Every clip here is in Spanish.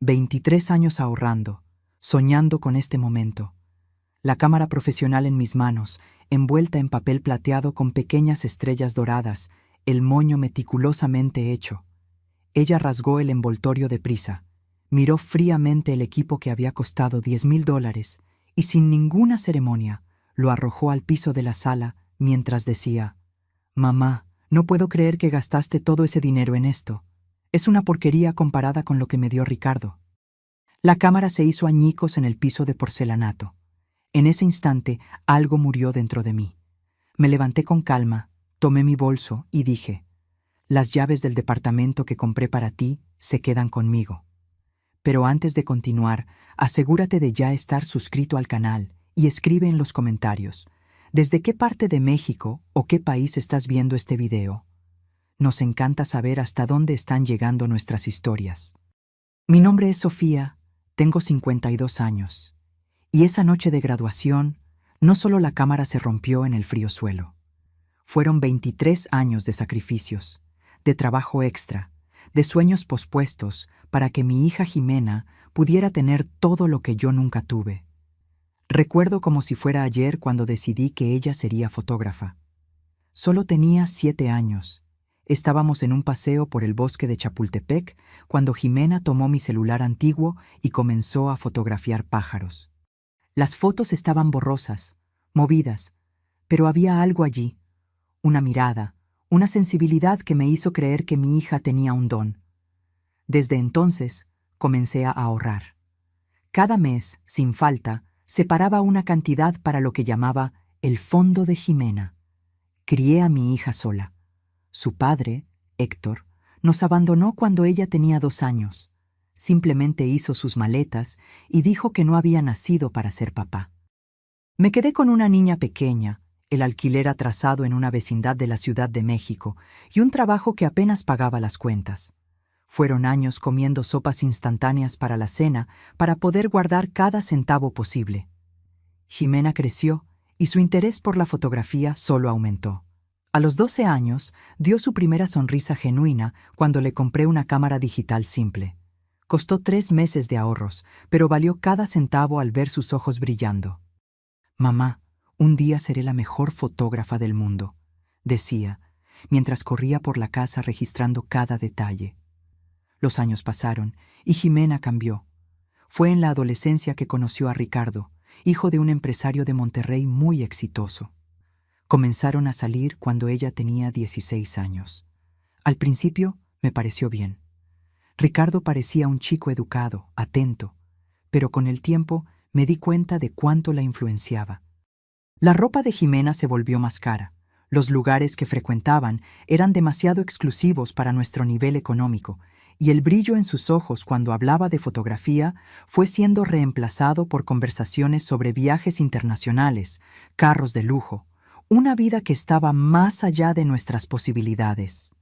23 años ahorrando, soñando con este momento. La cámara profesional en mis manos, envuelta en papel plateado con pequeñas estrellas doradas, el moño meticulosamente hecho. Ella rasgó el envoltorio deprisa, miró fríamente el equipo que había costado $10,000 y sin ninguna ceremonia lo arrojó al piso de la sala mientras decía: «Mamá, no puedo creer que gastaste todo ese dinero en esto. Es una porquería comparada con lo que me dio Ricardo». La cámara se hizo añicos en el piso de porcelanato. En ese instante, algo murió dentro de mí. Me levanté con calma, tomé mi bolso y dije: «Las llaves del departamento que compré para ti se quedan conmigo». Pero antes de continuar, asegúrate de ya estar suscrito al canal y escribe en los comentarios ¿desde qué parte de México o qué país estás viendo este video? Nos encanta saber hasta dónde están llegando nuestras historias. Mi nombre es Sofía, tengo 52 años, y esa noche de graduación, no solo la cámara se rompió en el frío suelo. Fueron 23 años de sacrificios, de trabajo extra, de sueños pospuestos para que mi hija Jimena pudiera tener todo lo que yo nunca tuve. Recuerdo como si fuera ayer cuando decidí que ella sería fotógrafa. Solo tenía 7 años. Estábamos en un paseo por el bosque de Chapultepec cuando Jimena tomó mi celular antiguo y comenzó a fotografiar pájaros. Las fotos estaban borrosas, movidas, pero había algo allí, una mirada, una sensibilidad que me hizo creer que mi hija tenía un don. Desde entonces, comencé a ahorrar. Cada mes, sin falta, separaba una cantidad para lo que llamaba el fondo de Jimena. Crié a mi hija sola. Su padre, Héctor, nos abandonó cuando ella tenía 2 años. Simplemente hizo sus maletas y dijo que no había nacido para ser papá. Me quedé con una niña pequeña, el alquiler atrasado en una vecindad de la Ciudad de México y un trabajo que apenas pagaba las cuentas. Fueron años comiendo sopas instantáneas para la cena para poder guardar cada centavo posible. Jimena creció y su interés por la fotografía solo aumentó. A los 12 años, dio su primera sonrisa genuina cuando le compré una cámara digital simple. Costó 3 meses de ahorros, pero valió cada centavo al ver sus ojos brillando. «Mamá, un día seré la mejor fotógrafa del mundo», decía, mientras corría por la casa registrando cada detalle. Los años pasaron y Jimena cambió. Fue en la adolescencia que conoció a Ricardo, hijo de un empresario de Monterrey muy exitoso. Comenzaron a salir cuando ella tenía 16 años. Al principio me pareció bien. Ricardo parecía un chico educado, atento, pero con el tiempo me di cuenta de cuánto la influenciaba. La ropa de Jimena se volvió más cara. Los lugares que frecuentaban eran demasiado exclusivos para nuestro nivel económico, y el brillo en sus ojos cuando hablaba de fotografía fue siendo reemplazado por conversaciones sobre viajes internacionales, carros de lujo, una vida que estaba más allá de nuestras posibilidades.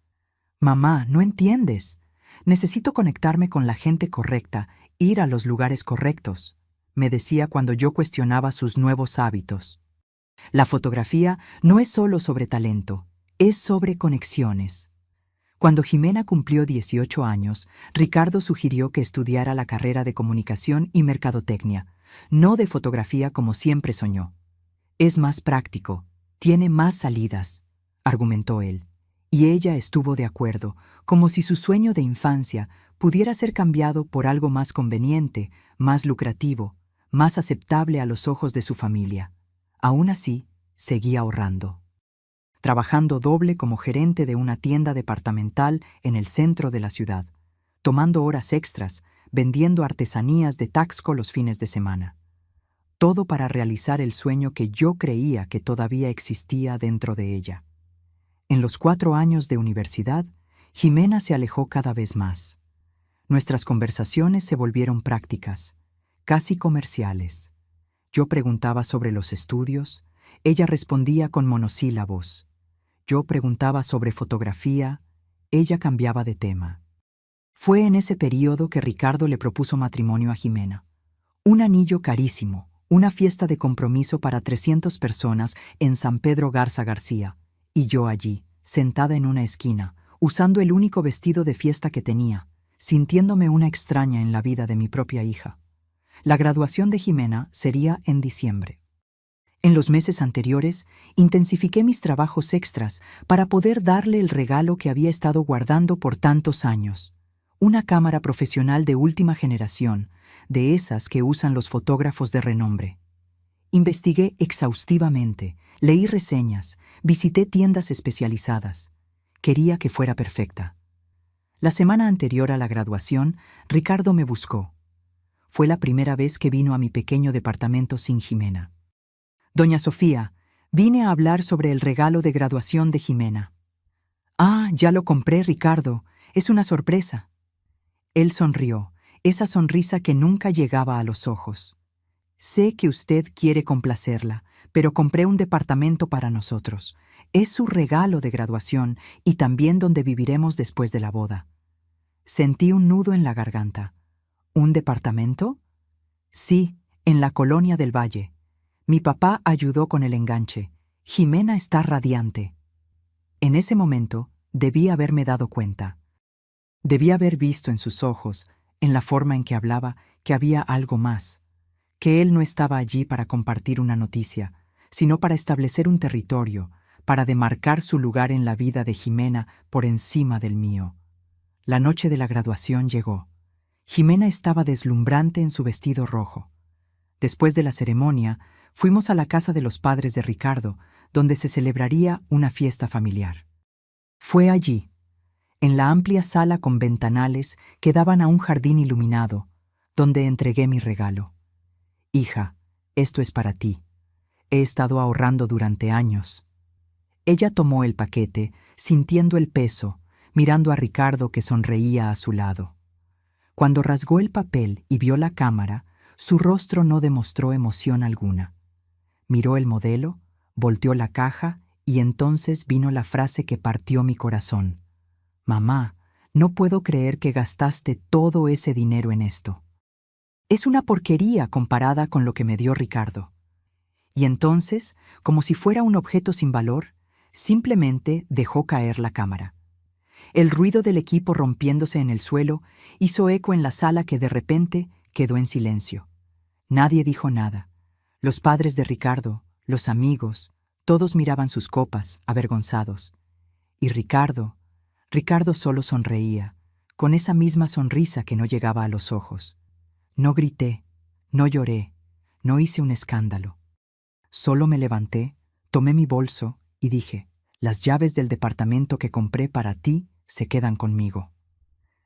«Mamá, no entiendes. Necesito conectarme con la gente correcta, ir a los lugares correctos», me decía cuando yo cuestionaba sus nuevos hábitos. La fotografía no es solo sobre talento, es sobre conexiones. Cuando Jimena cumplió 18 años, Ricardo sugirió que estudiara la carrera de comunicación y mercadotecnia, no de fotografía como siempre soñó. «Es más práctico, tiene más salidas», argumentó él, y ella estuvo de acuerdo, como si su sueño de infancia pudiera ser cambiado por algo más conveniente, más lucrativo, más aceptable a los ojos de su familia. Aún así, seguía ahorrando. Trabajando doble como gerente de una tienda departamental en el centro de la ciudad, tomando horas extras, vendiendo artesanías de Taxco los fines de semana. Todo para realizar el sueño que yo creía que todavía existía dentro de ella. En los 4 años de universidad, Jimena se alejó cada vez más. Nuestras conversaciones se volvieron prácticas, casi comerciales. Yo preguntaba sobre los estudios, ella respondía con monosílabos. Yo preguntaba sobre fotografía, ella cambiaba de tema. Fue en ese período que Ricardo le propuso matrimonio a Jimena. Un anillo carísimo, una fiesta de compromiso para 300 personas en San Pedro Garza García, y yo allí, sentada en una esquina, usando el único vestido de fiesta que tenía, sintiéndome una extraña en la vida de mi propia hija. La graduación de Jimena sería en diciembre. En los meses anteriores, intensifiqué mis trabajos extras para poder darle el regalo que había estado guardando por tantos años. Una cámara profesional de última generación, de esas que usan los fotógrafos de renombre. Investigué exhaustivamente, leí reseñas, visité tiendas especializadas. Quería que fuera perfecta. La semana anterior a la graduación, Ricardo me buscó. Fue la primera vez que vino a mi pequeño departamento sin Jimena. Doña Sofía, vine a hablar sobre el regalo de graduación de Jimena. Ah, ya lo compré, Ricardo. Es una sorpresa. Él sonrió, esa sonrisa que nunca llegaba a los ojos. Sé que usted quiere complacerla, pero compré un departamento para nosotros. Es su regalo de graduación y también donde viviremos después de la boda. Sentí un nudo en la garganta. ¿Un departamento? Sí, en la colonia del Valle. Mi papá ayudó con el enganche. Jimena está radiante. En ese momento, debí haberme dado cuenta. Debí haber visto en sus ojos, en la forma en que hablaba, que había algo más. Que él no estaba allí para compartir una noticia, sino para establecer un territorio, para demarcar su lugar en la vida de Jimena por encima del mío. La noche de la graduación llegó. Jimena estaba deslumbrante en su vestido rojo. Después de la ceremonia, fuimos a la casa de los padres de Ricardo, donde se celebraría una fiesta familiar. Fue allí, en la amplia sala con ventanales que daban a un jardín iluminado, donde entregué mi regalo. Hija, esto es para ti. He estado ahorrando durante años. Ella tomó el paquete, sintiendo el peso, mirando a Ricardo que sonreía a su lado. Cuando rasgó el papel y vio la cámara, su rostro no demostró emoción alguna. Miró el modelo, volteó la caja y entonces vino la frase que partió mi corazón. Mamá, no puedo creer que gastaste todo ese dinero en esto. Es una porquería comparada con lo que me dio Ricardo. Y entonces, como si fuera un objeto sin valor, simplemente dejó caer la cámara. El ruido del equipo rompiéndose en el suelo hizo eco en la sala que de repente quedó en silencio. Nadie dijo nada. Los padres de Ricardo, los amigos, todos miraban sus copas, avergonzados. Y Ricardo solo sonreía, con esa misma sonrisa que no llegaba a los ojos. No grité, no lloré, no hice un escándalo. Solo me levanté, tomé mi bolso y dije, las llaves del departamento que compré para ti se quedan conmigo.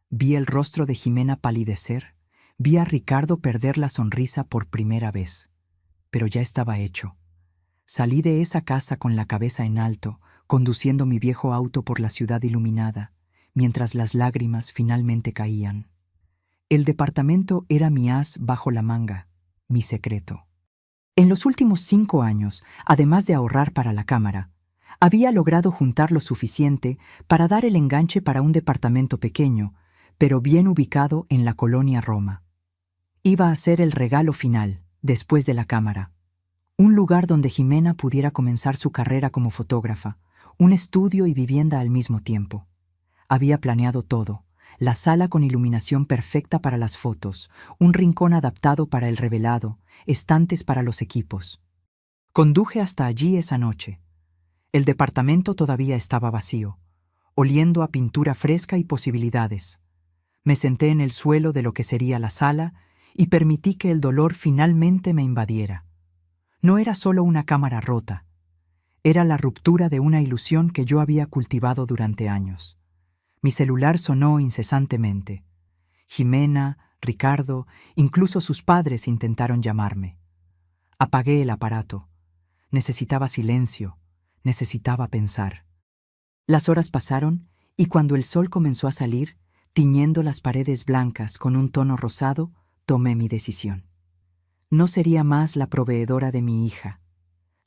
Vi el rostro de Jimena palidecer, vi a Ricardo perder la sonrisa por primera vez. Pero ya estaba hecho. Salí de esa casa con la cabeza en alto, conduciendo mi viejo auto por la ciudad iluminada, mientras las lágrimas finalmente caían. El departamento era mi as bajo la manga, mi secreto. En los últimos 5 años, además de ahorrar para la cámara, había logrado juntar lo suficiente para dar el enganche para un departamento pequeño, pero bien ubicado en la colonia Roma. Iba a ser el regalo final, después de la cámara. Un lugar donde Jimena pudiera comenzar su carrera como fotógrafa, un estudio y vivienda al mismo tiempo. Había planeado todo, la sala con iluminación perfecta para las fotos, un rincón adaptado para el revelado, estantes para los equipos. Conduje hasta allí esa noche. El departamento todavía estaba vacío, oliendo a pintura fresca y posibilidades. Me senté en el suelo de lo que sería la sala y permití que el dolor finalmente me invadiera. No era solo una cámara rota, era la ruptura de una ilusión que yo había cultivado durante años. Mi celular sonó incesantemente. Jimena, Ricardo, incluso sus padres intentaron llamarme. Apagué el aparato. Necesitaba silencio, necesitaba pensar. Las horas pasaron y cuando el sol comenzó a salir, tiñendo las paredes blancas con un tono rosado, tomé mi decisión. No sería más la proveedora de mi hija.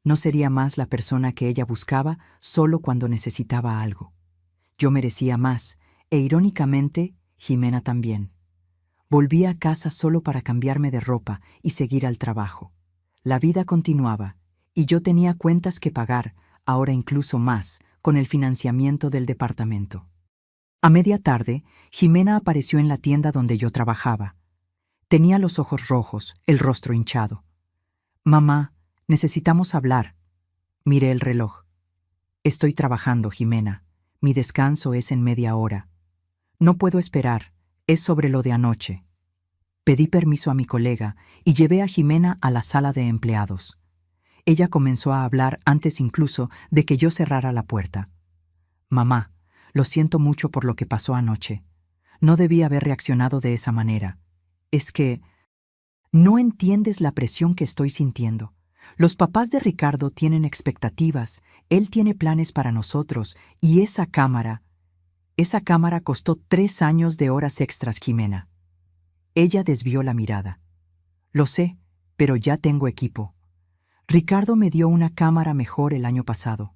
No sería más la persona que ella buscaba solo cuando necesitaba algo. Yo merecía más, e irónicamente, Jimena también. Volví a casa solo para cambiarme de ropa y seguir al trabajo. La vida continuaba, y yo tenía cuentas que pagar, ahora incluso más, con el financiamiento del departamento. A media tarde, Jimena apareció en la tienda donde yo trabajaba. Tenía los ojos rojos, el rostro hinchado. «Mamá, necesitamos hablar». Miré el reloj. «Estoy trabajando, Jimena. Mi descanso es en media hora. No puedo esperar, es sobre lo de anoche». Pedí permiso a mi colega y llevé a Jimena a la sala de empleados. Ella comenzó a hablar antes incluso de que yo cerrara la puerta. «Mamá, lo siento mucho por lo que pasó anoche. No debí haber reaccionado de esa manera. Es que no entiendes la presión que estoy sintiendo. Los papás de Ricardo tienen expectativas, él tiene planes para nosotros, y esa cámara costó 3 años de horas extras, Jimena». Ella desvió la mirada. «Lo sé, pero ya tengo equipo. Ricardo me dio una cámara mejor el año pasado.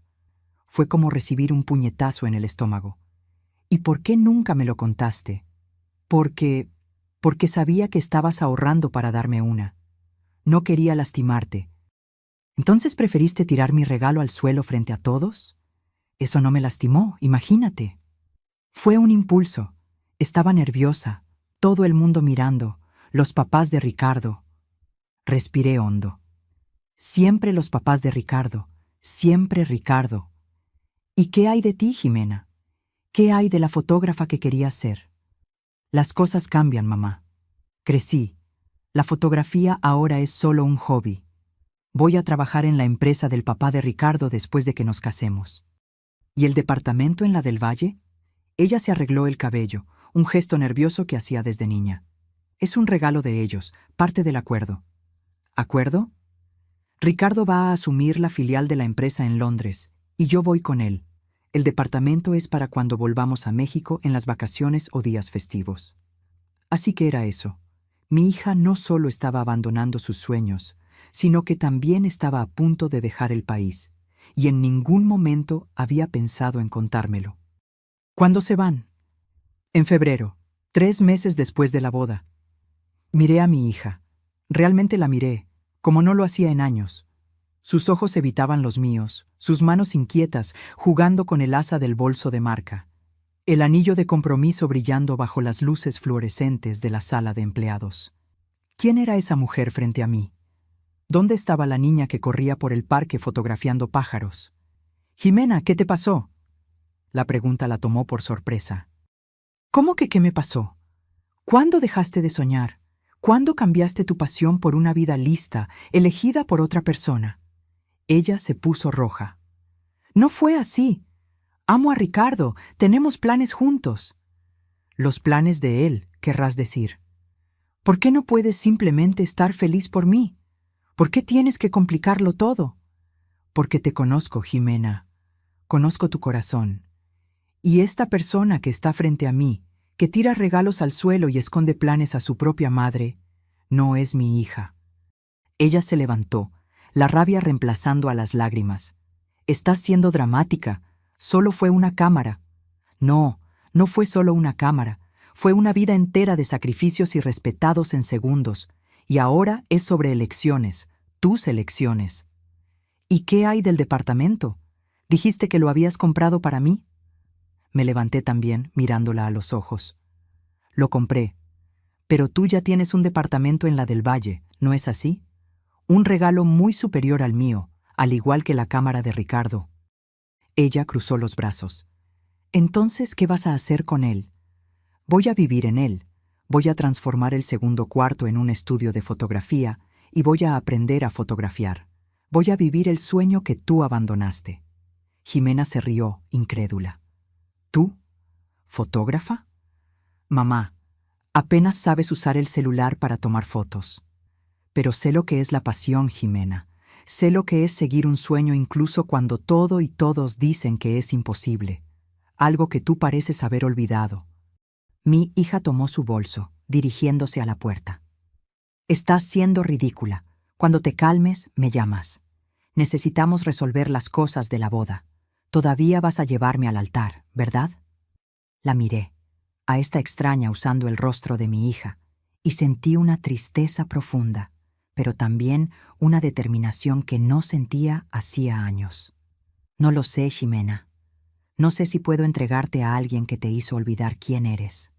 Fue como recibir un puñetazo en el estómago. ¿Y por qué nunca me lo contaste?» Porque sabía que estabas ahorrando para darme una. No quería lastimarte. ¿Entonces preferiste tirar mi regalo al suelo frente a todos? Eso no me lastimó, imagínate. Fue un impulso. Estaba nerviosa, todo el mundo mirando, los papás de Ricardo. Respiré hondo. Siempre los papás de Ricardo, siempre Ricardo. ¿Y qué hay de ti, Jimena? ¿Qué hay de la fotógrafa que querías ser? Las cosas cambian, mamá. Crecí. La fotografía ahora es solo un hobby. Voy a trabajar en la empresa del papá de Ricardo después de que nos casemos. ¿Y el departamento en la del Valle? Ella se arregló el cabello, un gesto nervioso que hacía desde niña. Es un regalo de ellos, parte del acuerdo. ¿Acuerdo? Ricardo va a asumir la filial de la empresa en Londres, y yo voy con él. El departamento es para cuando volvamos a México en las vacaciones o días festivos. Así que era eso. Mi hija no solo estaba abandonando sus sueños, sino que también estaba a punto de dejar el país, y en ningún momento había pensado en contármelo. ¿Cuándo se van? En febrero, 3 meses después de la boda. Miré a mi hija. Realmente la miré, como no lo hacía en años. Sus ojos evitaban los míos, sus manos inquietas, jugando con el asa del bolso de marca. El anillo de compromiso brillando bajo las luces fluorescentes de la sala de empleados. ¿Quién era esa mujer frente a mí? ¿Dónde estaba la niña que corría por el parque fotografiando pájaros? «Jimena, ¿qué te pasó?». La pregunta la tomó por sorpresa. «¿Cómo que qué me pasó? ¿Cuándo dejaste de soñar? ¿Cuándo cambiaste tu pasión por una vida lista, elegida por otra persona?». Ella se puso roja. «No fue así. Amo a Ricardo, tenemos planes juntos». «Los planes de él, querrás decir. ¿Por qué no puedes simplemente estar feliz por mí? ¿Por qué tienes que complicarlo todo?». «Porque te conozco, Jimena. Conozco tu corazón. Y esta persona que está frente a mí, que tira regalos al suelo y esconde planes a su propia madre, no es mi hija». Ella se levantó, la rabia reemplazando a las lágrimas. «Estás siendo dramática. Solo fue una cámara». «No, no fue solo una cámara. Fue una vida entera de sacrificios irrespetados en segundos. Y ahora es sobre elecciones, tus elecciones». «¿Y qué hay del departamento? ¿Dijiste que lo habías comprado para mí?». Me levanté también, mirándola a los ojos. «Lo compré. Pero tú ya tienes un departamento en la del Valle, ¿no es así? Un regalo muy superior al mío, al igual que la cámara de Ricardo». Ella cruzó los brazos. «Entonces, ¿qué vas a hacer con él?». «Voy a vivir en él. Voy a transformar el segundo cuarto en un estudio de fotografía y voy a aprender a fotografiar. Voy a vivir el sueño que tú abandonaste». Jimena se rió, incrédula. «¿Tú? ¿Fotógrafa?». «Mamá, apenas sabes usar el celular para tomar fotos». «Pero sé lo que es la pasión, Jimena. Sé lo que es seguir un sueño incluso cuando todo y todos dicen que es imposible. Algo que tú pareces haber olvidado». Mi hija tomó su bolso, dirigiéndose a la puerta. «Estás siendo ridícula. Cuando te calmes, me llamas. Necesitamos resolver las cosas de la boda. Todavía vas a llevarme al altar, ¿verdad?». La miré, a esta extraña usando el rostro de mi hija, y sentí una tristeza profunda, pero también una determinación que no sentía hacía años. «No lo sé, Jimena. No sé si puedo entregarte a alguien que te hizo olvidar quién eres.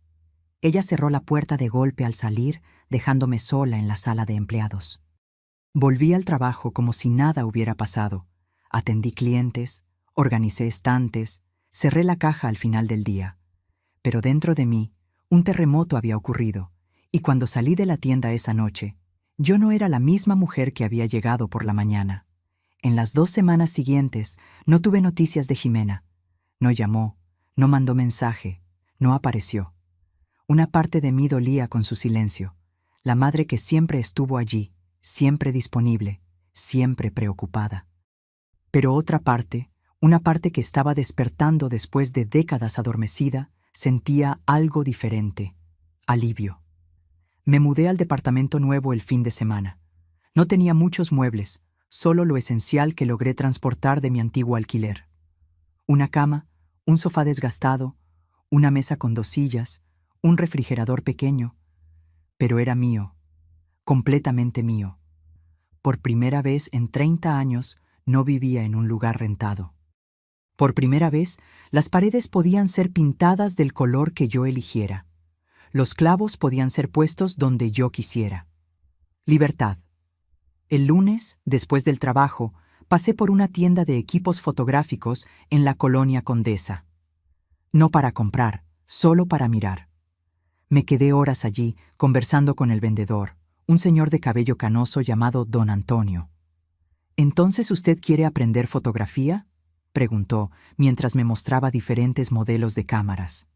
Ella cerró la puerta de golpe al salir, dejándome sola en la sala de empleados. Volví al trabajo como si nada hubiera pasado. Atendí clientes, organicé estantes, cerré la caja al final del día. Pero dentro de mí, un terremoto había ocurrido, y cuando salí de la tienda esa noche, yo no era la misma mujer que había llegado por la mañana. En las 2 semanas siguientes, no tuve noticias de Jimena. No llamó, no mandó mensaje, no apareció. Una parte de mí dolía con su silencio, la madre que siempre estuvo allí, siempre disponible, siempre preocupada. Pero otra parte, una parte que estaba despertando después de décadas adormecida, sentía algo diferente, alivio. Me mudé al departamento nuevo el fin de semana. No tenía muchos muebles, solo lo esencial que logré transportar de mi antiguo alquiler. Una cama, un sofá desgastado, una mesa con 2 sillas, un refrigerador pequeño. Pero era mío, completamente mío. Por primera vez en 30 años no vivía en un lugar rentado. Por primera vez, las paredes podían ser pintadas del color que yo eligiera. Los clavos podían ser puestos donde yo quisiera. Libertad. El lunes, después del trabajo, pasé por una tienda de equipos fotográficos en la colonia Condesa. No para comprar, solo para mirar. Me quedé horas allí, conversando con el vendedor, un señor de cabello canoso llamado Don Antonio. ¿Entonces usted quiere aprender fotografía?, preguntó, mientras me mostraba diferentes modelos de cámaras.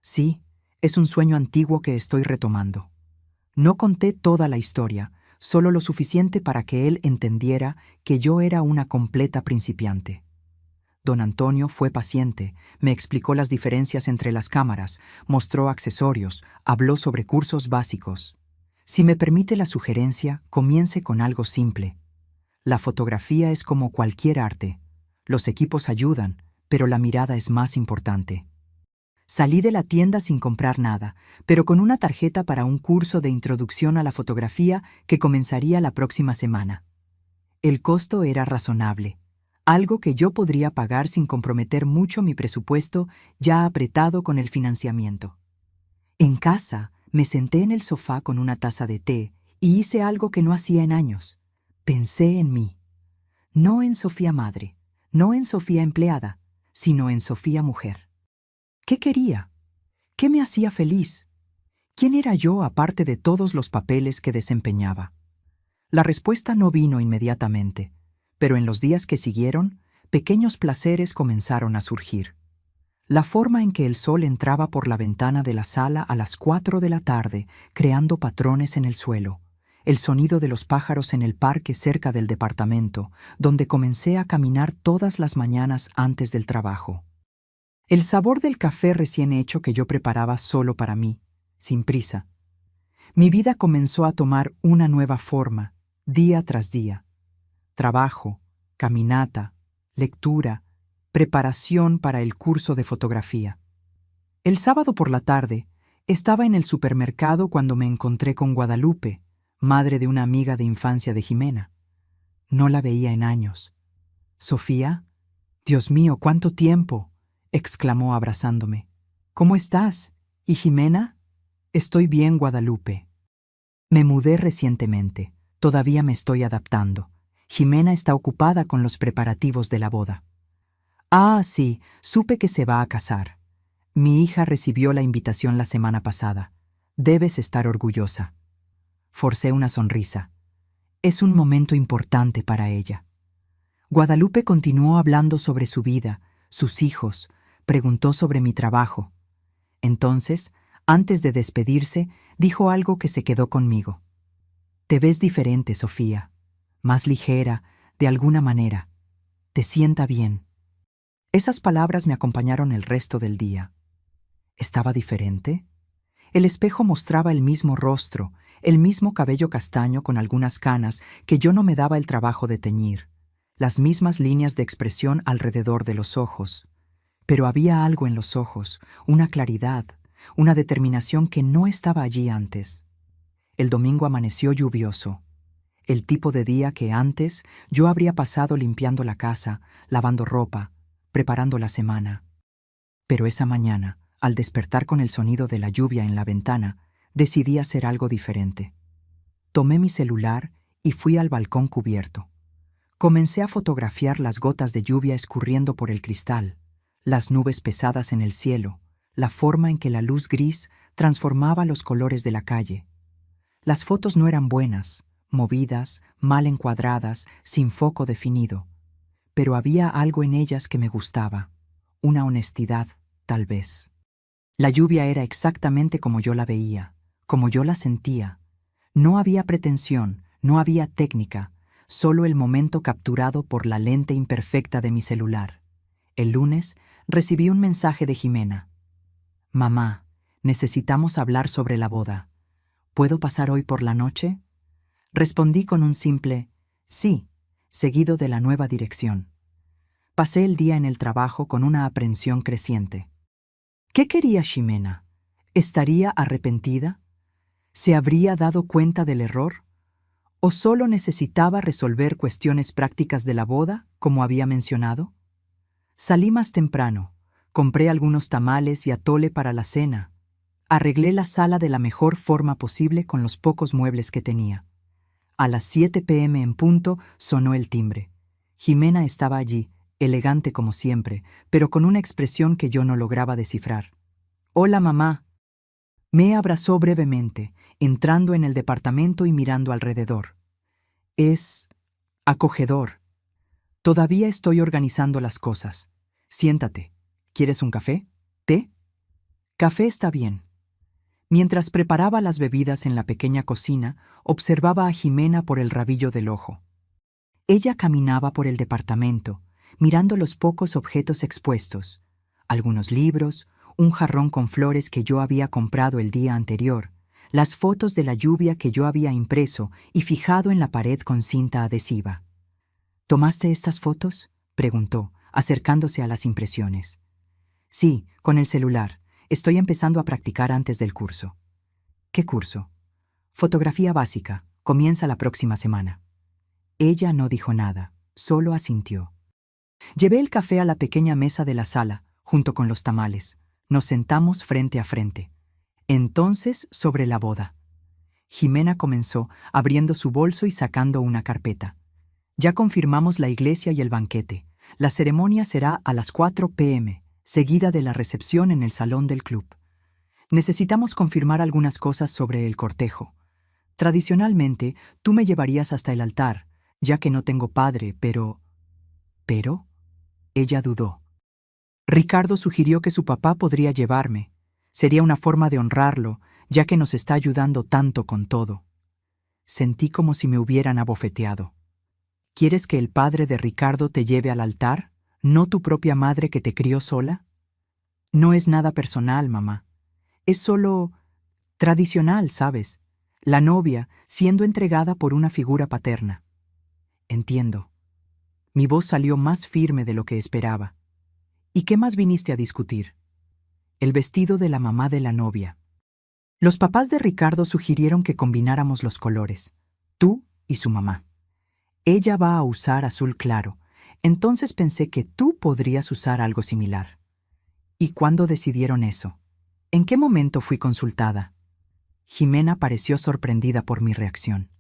Sí, es un sueño antiguo que estoy retomando. No conté toda la historia, solo lo suficiente para que él entendiera que yo era una completa principiante. Don Antonio fue paciente, me explicó las diferencias entre las cámaras, mostró accesorios, habló sobre cursos básicos. Si me permite la sugerencia, comience con algo simple. La fotografía es como cualquier arte. Los equipos ayudan, pero la mirada es más importante. Salí de la tienda sin comprar nada, pero con una tarjeta para un curso de introducción a la fotografía que comenzaría la próxima semana. El costo era razonable, algo que yo podría pagar sin comprometer mucho mi presupuesto ya apretado con el financiamiento. En casa, me senté en el sofá con una taza de té y hice algo que no hacía en años. Pensé en mí. No en Sofía madre, no en Sofía empleada, sino en Sofía mujer. ¿Qué quería? ¿Qué me hacía feliz? ¿Quién era yo aparte de todos los papeles que desempeñaba? La respuesta no vino inmediatamente, pero en los días que siguieron, pequeños placeres comenzaron a surgir. La forma en que el sol entraba por la ventana de la sala a las 4 de la tarde, creando patrones en el suelo, el sonido de los pájaros en el parque cerca del departamento, donde comencé a caminar todas las mañanas antes del trabajo. El sabor del café recién hecho que yo preparaba solo para mí, sin prisa. Mi vida comenzó a tomar una nueva forma, día tras día. Trabajo, caminata, lectura, preparación para el curso de fotografía. El sábado por la tarde, estaba en el supermercado cuando me encontré con Guadalupe, madre de una amiga de infancia de Jimena. No la veía en años. «Sofía, Dios mío, ¿cuánto tiempo?», exclamó abrazándome. «¿Cómo estás? ¿Y Jimena?». «Estoy bien, Guadalupe». Me mudé recientemente. Todavía me estoy adaptando. Jimena está ocupada con los preparativos de la boda. «Ah, sí, supe que se va a casar. Mi hija recibió la invitación la semana pasada. Debes estar orgullosa». Forcé una sonrisa. Es un momento importante para ella. Guadalupe continuó hablando sobre su vida, sus hijos, preguntó sobre mi trabajo. Entonces, antes de despedirse, dijo algo que se quedó conmigo. «Te ves diferente, Sofía, más ligera, de alguna manera. Te sienta bien». Esas palabras me acompañaron el resto del día. ¿Estaba diferente? El espejo mostraba el mismo rostro, el mismo cabello castaño con algunas canas que yo no me daba el trabajo de teñir, las mismas líneas de expresión alrededor de los ojos. Pero había algo en los ojos, una claridad, una determinación que no estaba allí antes. El domingo amaneció lluvioso, el tipo de día que antes yo habría pasado limpiando la casa, lavando ropa, preparando la semana. Pero esa mañana, al despertar con el sonido de la lluvia en la ventana, decidí hacer algo diferente. Tomé mi celular y fui al balcón cubierto. Comencé a fotografiar las gotas de lluvia escurriendo por el cristal, las nubes pesadas en el cielo, la forma en que la luz gris transformaba los colores de la calle. Las fotos no eran buenas, movidas, mal encuadradas, sin foco definido, pero había algo en ellas que me gustaba, una honestidad, tal vez. La lluvia era exactamente como yo la veía, como yo la sentía. No había pretensión, no había técnica, solo el momento capturado por la lente imperfecta de mi celular. El lunes recibí un mensaje de Jimena. «Mamá, necesitamos hablar sobre la boda. ¿Puedo pasar hoy por la noche?» Respondí con un simple «sí», seguido de la nueva dirección. Pasé el día en el trabajo con una aprensión creciente. ¿Qué quería Ximena? ¿Estaría arrepentida? ¿Se habría dado cuenta del error? ¿O solo necesitaba resolver cuestiones prácticas de la boda, como había mencionado? Salí más temprano, compré algunos tamales y atole para la cena. Arreglé la sala de la mejor forma posible con los pocos muebles que tenía. A las 7 p.m. en punto sonó el timbre. Jimena estaba allí, elegante como siempre, pero con una expresión que yo no lograba descifrar. «Hola, mamá». Me abrazó brevemente, entrando en el departamento y mirando alrededor. Es acogedor. Todavía estoy organizando las cosas. Siéntate. ¿Quieres un café? ¿Té? Café está bien. Mientras preparaba las bebidas en la pequeña cocina, observaba a Jimena por el rabillo del ojo. Ella caminaba por el departamento, mirando los pocos objetos expuestos, algunos libros, un jarrón con flores que yo había comprado el día anterior, las fotos de la lluvia que yo había impreso y fijado en la pared con cinta adhesiva. ¿Tomaste estas fotos?, preguntó, acercándose a las impresiones. Sí, con el celular. Estoy empezando a practicar antes del curso. ¿Qué curso? Fotografía básica. Comienza la próxima semana. Ella no dijo nada, solo asintió. Llevé el café a la pequeña mesa de la sala, junto con los tamales. Nos sentamos frente a frente. Entonces, sobre la boda. Jimena comenzó, abriendo su bolso y sacando una carpeta. Ya confirmamos la iglesia y el banquete. La ceremonia será a las 4 p.m., seguida de la recepción en el salón del club. Necesitamos confirmar algunas cosas sobre el cortejo. Tradicionalmente, tú me llevarías hasta el altar, ya que no tengo padre, pero... ¿Pero? Ella dudó. Ricardo sugirió que su papá podría llevarme. Sería una forma de honrarlo, ya que nos está ayudando tanto con todo. Sentí como si me hubieran abofeteado. ¿Quieres que el padre de Ricardo te lleve al altar, no tu propia madre que te crió sola? No es nada personal, mamá. Es solo tradicional, ¿sabes? La novia siendo entregada por una figura paterna. Entiendo. Mi voz salió más firme de lo que esperaba. ¿Y qué más viniste a discutir? El vestido de la mamá de la novia. Los papás de Ricardo sugirieron que combináramos los colores, tú y su mamá. Ella va a usar azul claro, entonces pensé que tú podrías usar algo similar. ¿Y cuándo decidieron eso? ¿En qué momento fui consultada? Jimena pareció sorprendida por mi reacción.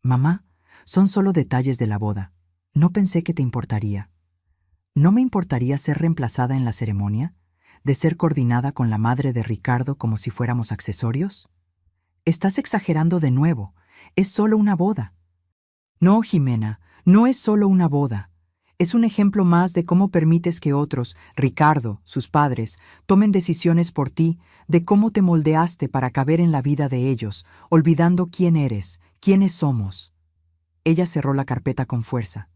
Mamá, son solo detalles de la boda. No pensé que te importaría. ¿No me importaría ser reemplazada en la ceremonia? ¿De ser coordinada con la madre de Ricardo como si fuéramos accesorios? Estás exagerando de nuevo. Es solo una boda. No, Jimena, no es solo una boda. Es un ejemplo más de cómo permites que otros, Ricardo, sus padres, tomen decisiones por ti, de cómo te moldeaste para caber en la vida de ellos, olvidando quién eres, quiénes somos. Ella cerró la carpeta con fuerza.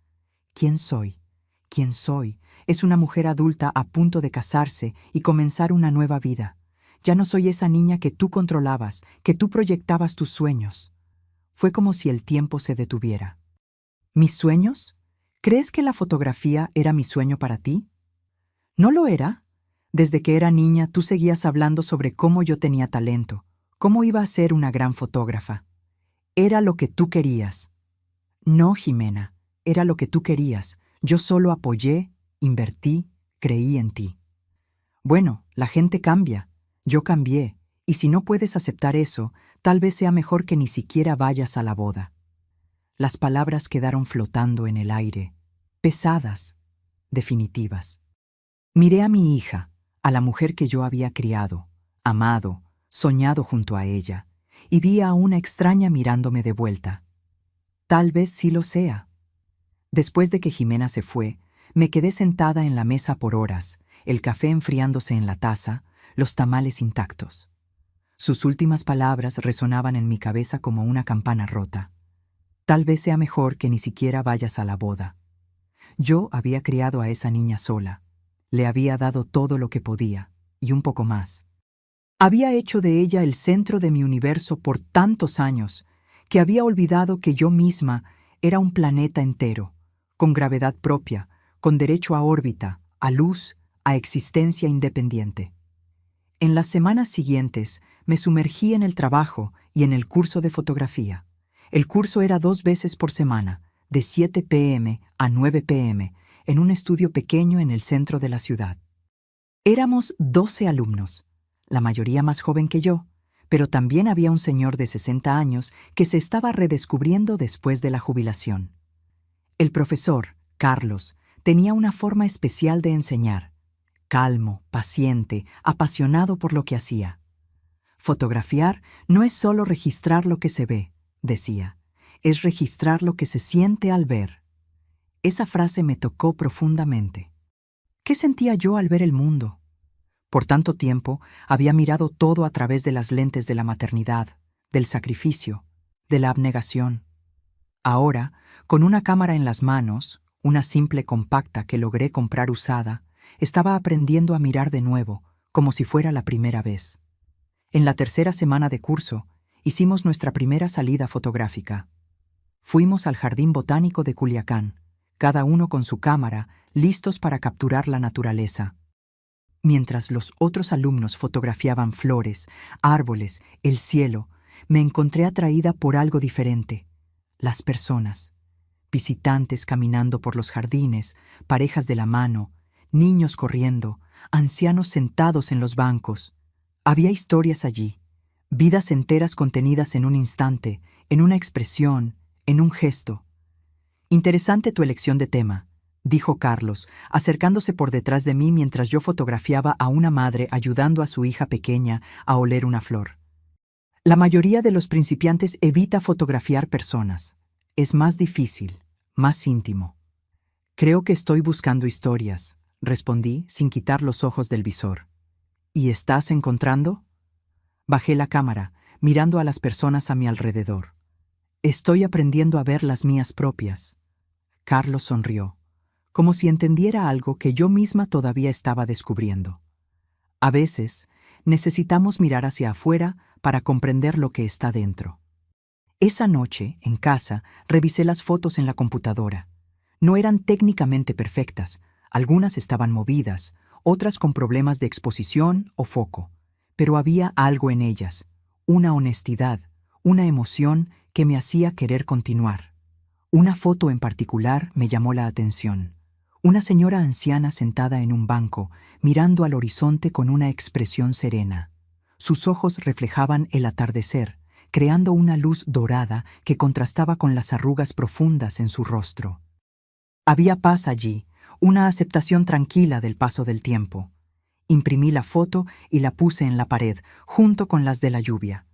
¿Quién soy? ¿Quién soy? Es una mujer adulta a punto de casarse y comenzar una nueva vida. Ya no soy esa niña que tú controlabas, que tú proyectabas tus sueños. Fue como si el tiempo se detuviera. ¿Mis sueños? ¿Crees que la fotografía era mi sueño para ti? ¿No lo era? Desde que era niña tú seguías hablando sobre cómo yo tenía talento, cómo iba a ser una gran fotógrafa. Era lo que tú querías. No, Jimena, era lo que tú querías. Yo solo apoyé, invertí, creí en ti. Bueno, la gente cambia. Yo cambié, y si no puedes aceptar eso, tal vez sea mejor que ni siquiera vayas a la boda. Las palabras quedaron flotando en el aire, pesadas, definitivas. Miré a mi hija, a la mujer que yo había criado, amado, soñado junto a ella, y vi a una extraña mirándome de vuelta. Tal vez sí lo sea. Después de que Jimena se fue, me quedé sentada en la mesa por horas, el café enfriándose en la taza, los tamales intactos. Sus últimas palabras resonaban en mi cabeza como una campana rota. Tal vez sea mejor que ni siquiera vayas a la boda. Yo había criado a esa niña sola. Le había dado todo lo que podía, y un poco más. Había hecho de ella el centro de mi universo por tantos años, que había olvidado que yo misma era un planeta entero, con gravedad propia, con derecho a órbita, a luz, a existencia independiente. En las semanas siguientes me sumergí en el trabajo y en el curso de fotografía. El curso era 2 veces por semana, de 7 p.m. a 9 p.m., en un estudio pequeño en el centro de la ciudad. Éramos 12 alumnos, la mayoría más joven que yo, pero también había un señor de 60 años que se estaba redescubriendo después de la jubilación. El profesor, Carlos, tenía una forma especial de enseñar, calmo, paciente, apasionado por lo que hacía. Fotografiar no es solo registrar lo que se ve, decía, es registrar lo que se siente al ver. Esa frase me tocó profundamente. ¿Qué sentía yo al ver el mundo? Por tanto tiempo había mirado todo a través de las lentes de la maternidad, del sacrificio, de la abnegación. Ahora, con una cámara en las manos, una simple compacta que logré comprar usada, estaba aprendiendo a mirar de nuevo, como si fuera la primera vez. En la tercera semana de curso, hicimos nuestra primera salida fotográfica. Fuimos al Jardín Botánico de Culiacán, cada uno con su cámara, listos para capturar la naturaleza. Mientras los otros alumnos fotografiaban flores, árboles, el cielo, me encontré atraída por algo diferente: las personas. Visitantes caminando por los jardines, parejas de la mano, niños corriendo, ancianos sentados en los bancos. Había historias allí, vidas enteras contenidas en un instante, en una expresión, en un gesto. Interesante tu elección de tema, dijo Carlos, acercándose por detrás de mí mientras yo fotografiaba a una madre ayudando a su hija pequeña a oler una flor. La mayoría de los principiantes evita fotografiar personas. Es más difícil, más íntimo. Creo que estoy buscando historias, respondí sin quitar los ojos del visor. ¿Y estás encontrando? Bajé la cámara, mirando a las personas a mi alrededor. Estoy aprendiendo a ver las mías propias. Carlos sonrió, como si entendiera algo que yo misma todavía estaba descubriendo. A veces, necesitamos mirar hacia afuera para comprender lo que está dentro. Esa noche, en casa, revisé las fotos en la computadora. No eran técnicamente perfectas, algunas estaban movidas, otras con problemas de exposición o foco, pero había algo en ellas, una honestidad, una emoción que me hacía querer continuar. Una foto en particular me llamó la atención. Una señora anciana sentada en un banco, mirando al horizonte con una expresión serena. Sus ojos reflejaban el atardecer, creando una luz dorada que contrastaba con las arrugas profundas en su rostro. Había paz allí, una aceptación tranquila del paso del tiempo. Imprimí la foto y la puse en la pared, junto con las de la lluvia.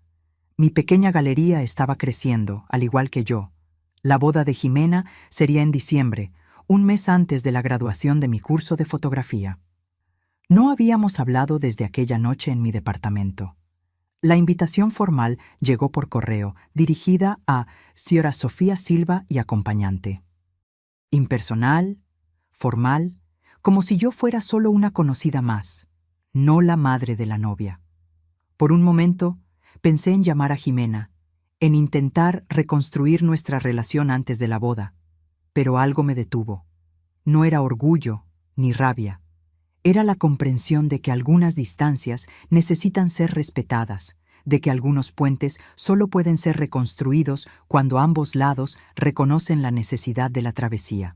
Mi pequeña galería estaba creciendo, al igual que yo. La boda de Jimena sería en diciembre, un mes antes de la graduación de mi curso de fotografía. No habíamos hablado desde aquella noche en mi departamento. La invitación formal llegó por correo, dirigida a Sra. Sofía Silva y acompañante. Impersonal, formal, como si yo fuera solo una conocida más, no la madre de la novia. Por un momento, pensé en llamar a Jimena, en intentar reconstruir nuestra relación antes de la boda, pero algo me detuvo. No era orgullo ni rabia. Era la comprensión de que algunas distancias necesitan ser respetadas, de que algunos puentes solo pueden ser reconstruidos cuando ambos lados reconocen la necesidad de la travesía.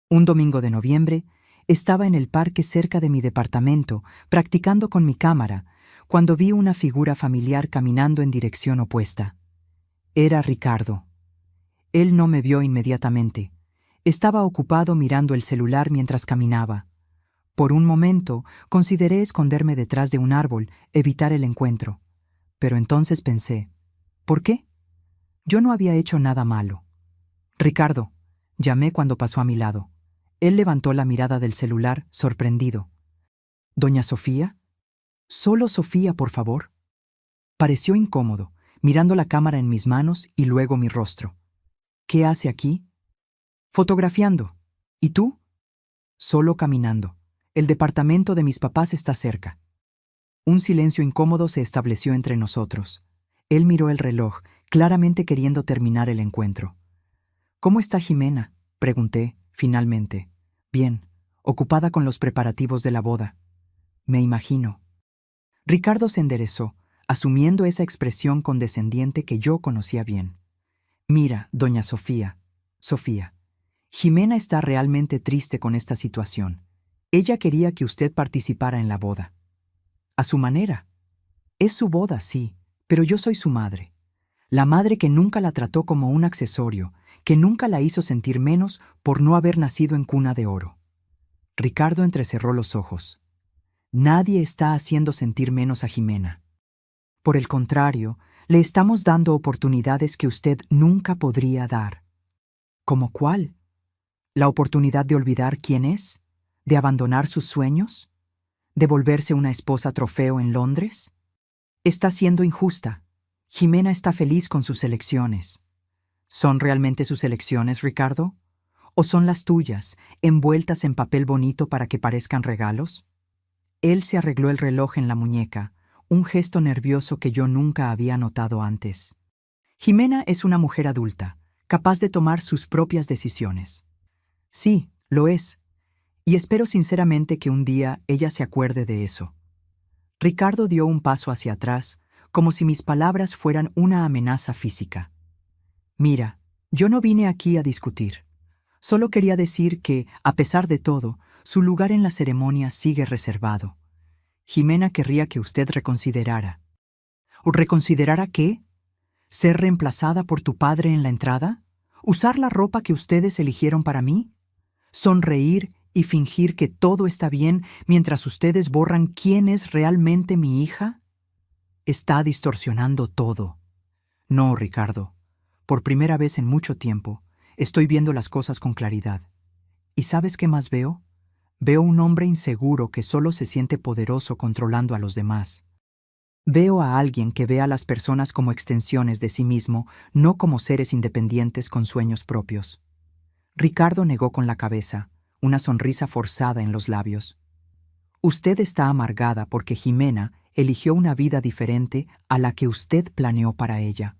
Un domingo de noviembre, Estaba en el parque cerca de mi departamento, practicando con mi cámara, cuando vi una figura familiar caminando en dirección opuesta. Era Ricardo. Él no me vio inmediatamente. Estaba ocupado mirando el celular mientras caminaba. Por un momento, consideré esconderme detrás de un árbol, evitar el encuentro. Pero entonces pensé, ¿por qué? Yo no había hecho nada malo. Ricardo, llamé cuando pasó a mi lado. Él levantó la mirada del celular, sorprendido. ¿Doña Sofía? Solo Sofía, por favor. Pareció incómodo, mirando la cámara en mis manos y luego mi rostro. ¿Qué hace aquí? Fotografiando. ¿Y tú? Solo caminando. El departamento de mis papás está cerca. Un silencio incómodo se estableció entre nosotros. Él miró el reloj, claramente queriendo terminar el encuentro. ¿Cómo está Jimena?, pregunté, finalmente. Bien, ocupada con los preparativos de la boda. Me imagino. Ricardo se enderezó, asumiendo esa expresión condescendiente que yo conocía bien. Mira, doña Sofía, Jimena está realmente triste con esta situación. Ella quería que usted participara en la boda. A su manera. Es su boda, sí, pero yo soy su madre. La madre que nunca la trató como un accesorio, que nunca la hizo sentir menos por no haber nacido en cuna de oro. Ricardo entrecerró los ojos. Nadie está haciendo sentir menos a Jimena. Por el contrario, le estamos dando oportunidades que usted nunca podría dar. ¿Cómo cuál? ¿La oportunidad de olvidar quién es? ¿De abandonar sus sueños? ¿De volverse una esposa trofeo en Londres? Está siendo injusta. Jimena está feliz con sus elecciones. ¿Son realmente sus elecciones, Ricardo? ¿O son las tuyas, envueltas en papel bonito para que parezcan regalos? Él se arregló el reloj en la muñeca, un gesto nervioso que yo nunca había notado antes. Jimena es una mujer adulta, capaz de tomar sus propias decisiones. Sí, lo es. Y espero sinceramente que un día ella se acuerde de eso. Ricardo dio un paso hacia atrás, como si mis palabras fueran una amenaza física. Mira, yo no vine aquí a discutir. Solo quería decir que, a pesar de todo, su lugar en la ceremonia sigue reservado. Jimena querría que usted reconsiderara. ¿Reconsiderara qué? ¿Ser reemplazada por tu padre en la entrada? ¿Usar la ropa que ustedes eligieron para mí? ¿Sonreír y fingir que todo está bien mientras ustedes borran quién es realmente mi hija? Está distorsionando todo. No, Ricardo. Por primera vez en mucho tiempo, estoy viendo las cosas con claridad. ¿Y sabes qué más veo? Veo un hombre inseguro que solo se siente poderoso controlando a los demás. Veo a alguien que ve a las personas como extensiones de sí mismo, no como seres independientes con sueños propios. Ricardo negó con la cabeza, una sonrisa forzada en los labios. Usted está amargada porque Jimena eligió una vida diferente a la que usted planeó para ella.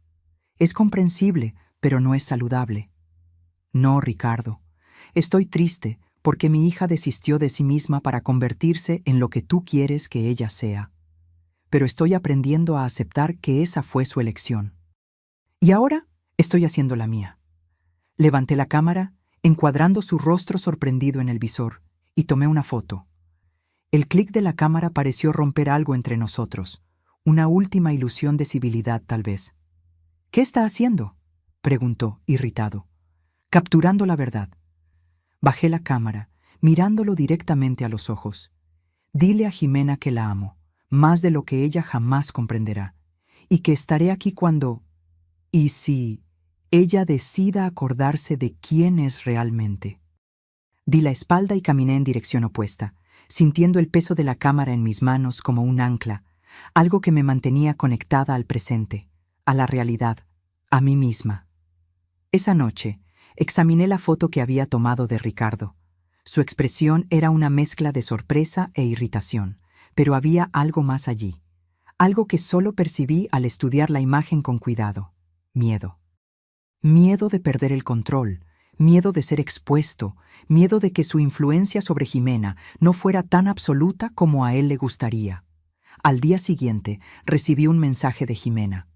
Es comprensible, pero no es saludable. No, Ricardo. Estoy triste porque mi hija desistió de sí misma para convertirse en lo que tú quieres que ella sea. Pero estoy aprendiendo a aceptar que esa fue su elección. Y ahora estoy haciendo la mía. Levanté la cámara, encuadrando su rostro sorprendido en el visor, y tomé una foto. El clic de la cámara pareció romper algo entre nosotros, una última ilusión de civilidad tal vez. ¿Qué está haciendo?, preguntó, irritado. Capturando la verdad. Bajé la cámara, mirándolo directamente a los ojos. Dile a Jimena que la amo, más de lo que ella jamás comprenderá, y que estaré aquí cuando... y si ella decida acordarse de quién es realmente. Di la espalda y caminé en dirección opuesta, sintiendo el peso de la cámara en mis manos como un ancla, algo que me mantenía conectada al presente, a la realidad, a mí misma. Esa noche, examiné la foto que había tomado de Ricardo. Su expresión era una mezcla de sorpresa e irritación, pero había algo más allí, algo que solo percibí al estudiar la imagen con cuidado: miedo. Miedo de perder el control, miedo de ser expuesto, miedo de que su influencia sobre Jimena no fuera tan absoluta como a él le gustaría. Al día siguiente, recibí un mensaje de Jimena.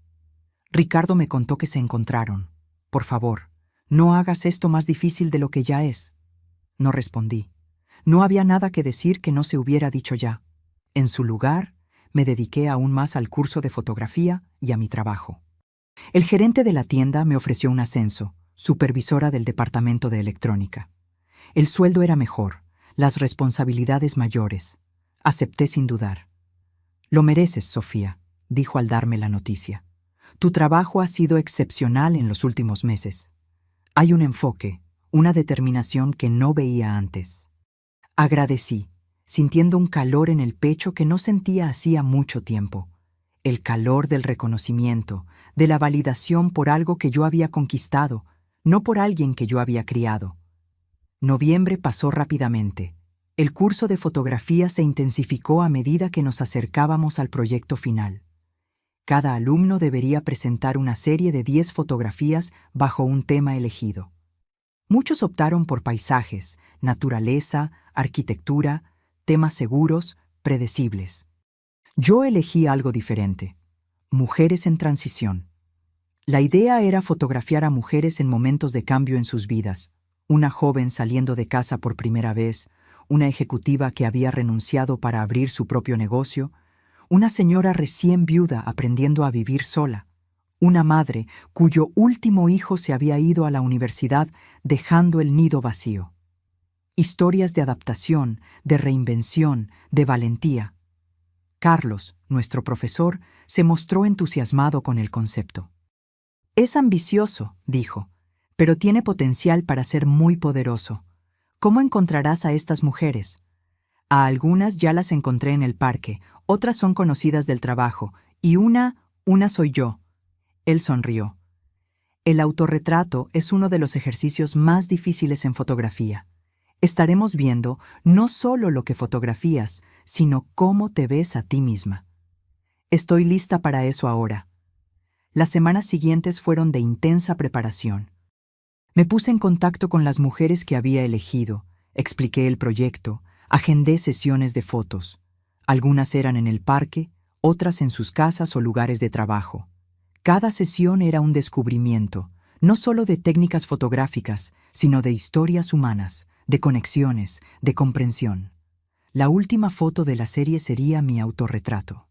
Ricardo me contó que se encontraron. Por favor, no hagas esto más difícil de lo que ya es. No respondí. No había nada que decir que no se hubiera dicho ya. En su lugar, me dediqué aún más al curso de fotografía y a mi trabajo. El gerente de la tienda me ofreció un ascenso, supervisora del departamento de electrónica. El sueldo era mejor, las responsabilidades mayores. Acepté sin dudar. Lo mereces, Sofía, dijo al darme la noticia. Tu trabajo ha sido excepcional en los últimos meses. Hay un enfoque, una determinación que no veía antes. Agradecí, sintiendo un calor en el pecho que no sentía hacía mucho tiempo. El calor del reconocimiento, de la validación por algo que yo había conquistado, no por alguien que yo había criado. Noviembre pasó rápidamente. El curso de fotografía se intensificó a medida que nos acercábamos al proyecto final. Cada alumno debería presentar una serie de 10 fotografías bajo un tema elegido. Muchos optaron por paisajes, naturaleza, arquitectura, temas seguros, predecibles. Yo elegí algo diferente: mujeres en transición. La idea era fotografiar a mujeres en momentos de cambio en sus vidas, una joven saliendo de casa por primera vez, una ejecutiva que había renunciado para abrir su propio negocio, una señora recién viuda aprendiendo a vivir sola, una madre cuyo último hijo se había ido a la universidad dejando el nido vacío. Historias de adaptación, de reinvención, de valentía. Carlos, nuestro profesor, se mostró entusiasmado con el concepto. Es ambicioso, dijo, pero tiene potencial para ser muy poderoso. ¿Cómo encontrarás a estas mujeres? A algunas ya las encontré en el parque, otras son conocidas del trabajo, y una soy yo. Él sonrió. El autorretrato es uno de los ejercicios más difíciles en fotografía. Estaremos viendo no solo lo que fotografías, sino cómo te ves a ti misma. Estoy lista para eso ahora. Las semanas siguientes fueron de intensa preparación. Me puse en contacto con las mujeres que había elegido, expliqué el proyecto, agendé sesiones de fotos. Algunas eran en el parque, otras en sus casas o lugares de trabajo. Cada sesión era un descubrimiento, no solo de técnicas fotográficas, sino de historias humanas, de conexiones, de comprensión. La última foto de la serie sería mi autorretrato.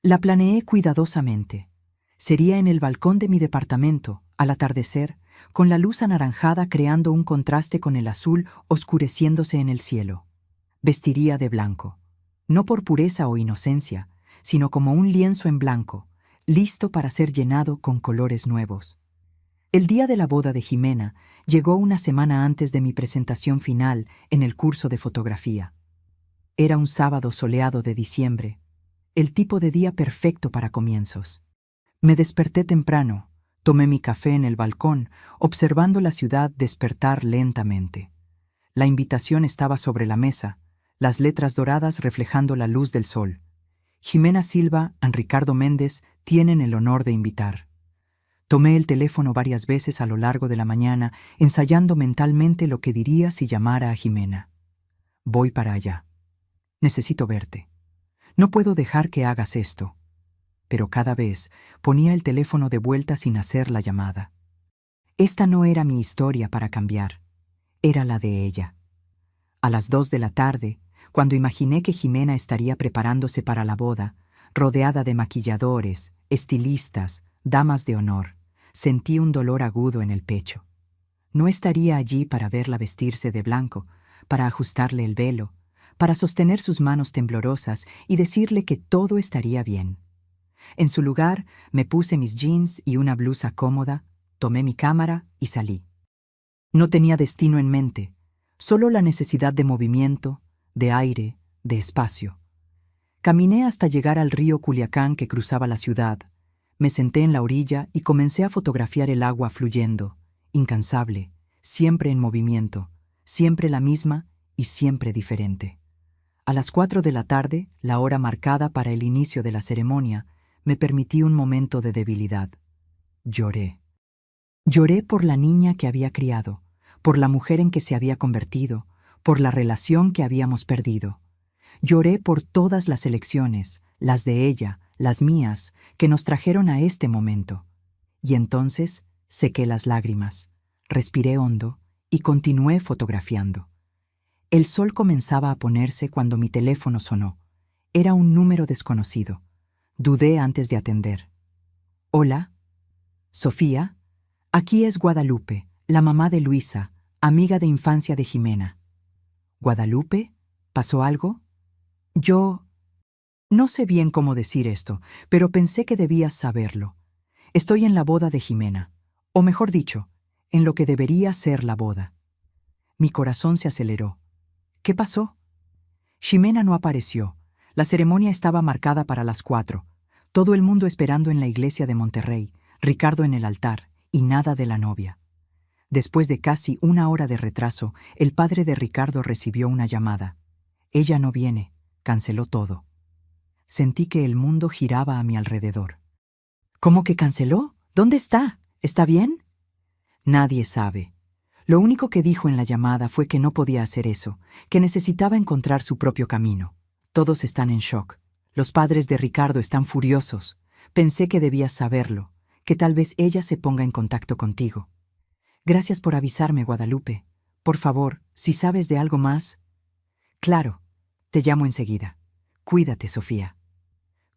La planeé cuidadosamente. Sería en el balcón de mi departamento, al atardecer, con la luz anaranjada creando un contraste con el azul oscureciéndose en el cielo. Vestiría de blanco, no por pureza o inocencia, sino como un lienzo en blanco, listo para ser llenado con colores nuevos. El día de la boda de Jimena llegó una semana antes de mi presentación final en el curso de fotografía. Era un sábado soleado de diciembre, el tipo de día perfecto para comienzos. Me desperté temprano, tomé mi café en el balcón, observando la ciudad despertar lentamente. La invitación estaba sobre la mesa, las letras doradas reflejando la luz del sol. Jimena Silva y Ricardo Méndez tienen el honor de invitar. Tomé el teléfono varias veces a lo largo de la mañana, ensayando mentalmente lo que diría si llamara a Jimena. Voy para allá. Necesito verte. No puedo dejar que hagas esto. Pero cada vez ponía el teléfono de vuelta sin hacer la llamada. Esta no era mi historia para cambiar, era la de ella. A las 2 de la tarde, cuando imaginé que Jimena estaría preparándose para la boda, rodeada de maquilladores, estilistas, damas de honor, sentí un dolor agudo en el pecho. No estaría allí para verla vestirse de blanco, para ajustarle el velo, para sostener sus manos temblorosas y decirle que todo estaría bien. En su lugar, me puse mis jeans y una blusa cómoda, tomé mi cámara y salí. No tenía destino en mente, solo la necesidad de movimiento, de aire, de espacio. Caminé hasta llegar al río Culiacán que cruzaba la ciudad. Me senté en la orilla y comencé a fotografiar el agua fluyendo, incansable, siempre en movimiento, siempre la misma y siempre diferente. A las 4 de la tarde, la hora marcada para el inicio de la ceremonia, me permití un momento de debilidad. Lloré. Lloré por la niña que había criado, por la mujer en que se había convertido, por la relación que habíamos perdido. Lloré por todas las elecciones, las de ella, las mías, que nos trajeron a este momento. Y entonces sequé las lágrimas, respiré hondo y continué fotografiando. El sol comenzaba a ponerse cuando mi teléfono sonó. Era un número desconocido. Dudé antes de atender. Hola, Sofía. Aquí es Guadalupe, la mamá de Luisa, amiga de infancia de Jimena. ¿Guadalupe? ¿Pasó algo? Yo... No sé bien cómo decir esto, pero pensé que debías saberlo. Estoy en la boda de Jimena, o mejor dicho, en lo que debería ser la boda. Mi corazón se aceleró. ¿Qué pasó? Jimena no apareció. La ceremonia estaba marcada para las 4. Todo el mundo esperando en la iglesia de Monterrey, Ricardo en el altar, y nada de la novia. Después de casi 1 hora de retraso, el padre de Ricardo recibió una llamada. Ella no viene, canceló todo. Sentí que el mundo giraba a mi alrededor. ¿Cómo que canceló? ¿Dónde está? ¿Está bien? Nadie sabe. Lo único que dijo en la llamada fue que no podía hacer eso, que necesitaba encontrar su propio camino. Todos están en shock. Los padres de Ricardo están furiosos. Pensé que debías saberlo, que tal vez ella se ponga en contacto contigo. Gracias por avisarme, Guadalupe. Por favor, si sabes de algo más... Claro, te llamo enseguida. Cuídate, Sofía.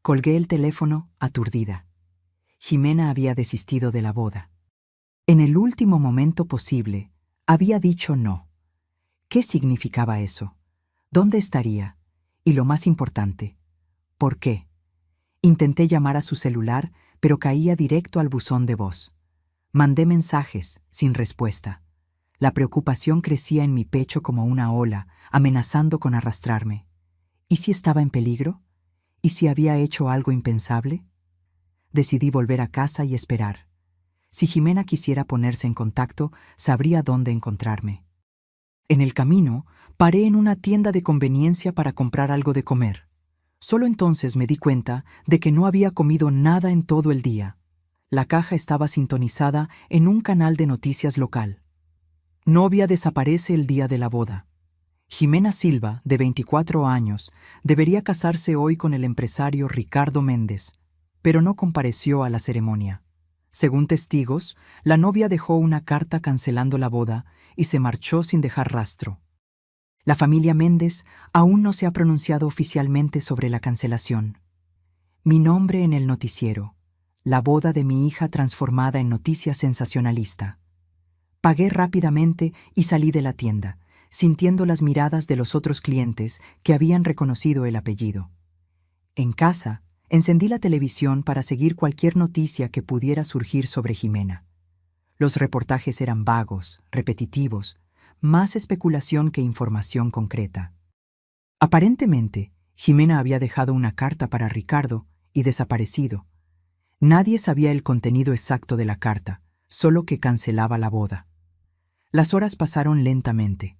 Colgué el teléfono, aturdida. Jimena había desistido de la boda. En el último momento posible, había dicho no. ¿Qué significaba eso? ¿Dónde estaría? Y lo más importante, ¿por qué? Intenté llamar a su celular, pero caía directo al buzón de voz. Mandé mensajes, sin respuesta. La preocupación crecía en mi pecho como una ola, amenazando con arrastrarme. ¿Y si estaba en peligro? ¿Y si había hecho algo impensable? Decidí volver a casa y esperar. Si Jimena quisiera ponerse en contacto, sabría dónde encontrarme. En el camino, paré en una tienda de conveniencia para comprar algo de comer. Solo entonces me di cuenta de que no había comido nada en todo el día. La caja estaba sintonizada en un canal de noticias local. Novia desaparece el día de la boda. Jimena Silva, de 24 años, debería casarse hoy con el empresario Ricardo Méndez, pero no compareció a la ceremonia. Según testigos, la novia dejó una carta cancelando la boda y se marchó sin dejar rastro. La familia Méndez aún no se ha pronunciado oficialmente sobre la cancelación. Mi nombre en el noticiero, la boda de mi hija transformada en noticia sensacionalista. Pagué rápidamente y salí de la tienda, sintiendo las miradas de los otros clientes que habían reconocido el apellido. En casa, encendí la televisión para seguir cualquier noticia que pudiera surgir sobre Jimena. Los reportajes eran vagos, repetitivos, más especulación que información concreta. Aparentemente, Jimena había dejado una carta para Ricardo y desaparecido. Nadie sabía el contenido exacto de la carta, solo que cancelaba la boda. Las horas pasaron lentamente.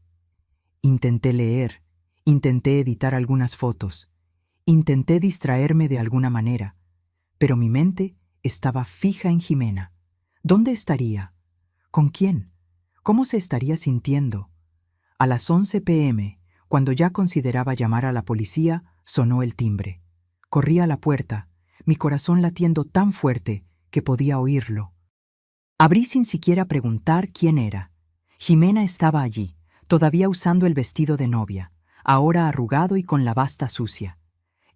Intenté leer, intenté editar algunas fotos, intenté distraerme de alguna manera, pero mi mente estaba fija en Jimena. ¿Dónde estaría? ¿Con quién? ¿Cómo se estaría sintiendo? A las 11 p.m., cuando ya consideraba llamar a la policía, sonó el timbre. Corrí a la puerta, mi corazón latiendo tan fuerte que podía oírlo. Abrí sin siquiera preguntar quién era. Jimena estaba allí, todavía usando el vestido de novia, ahora arrugado y con la basta sucia.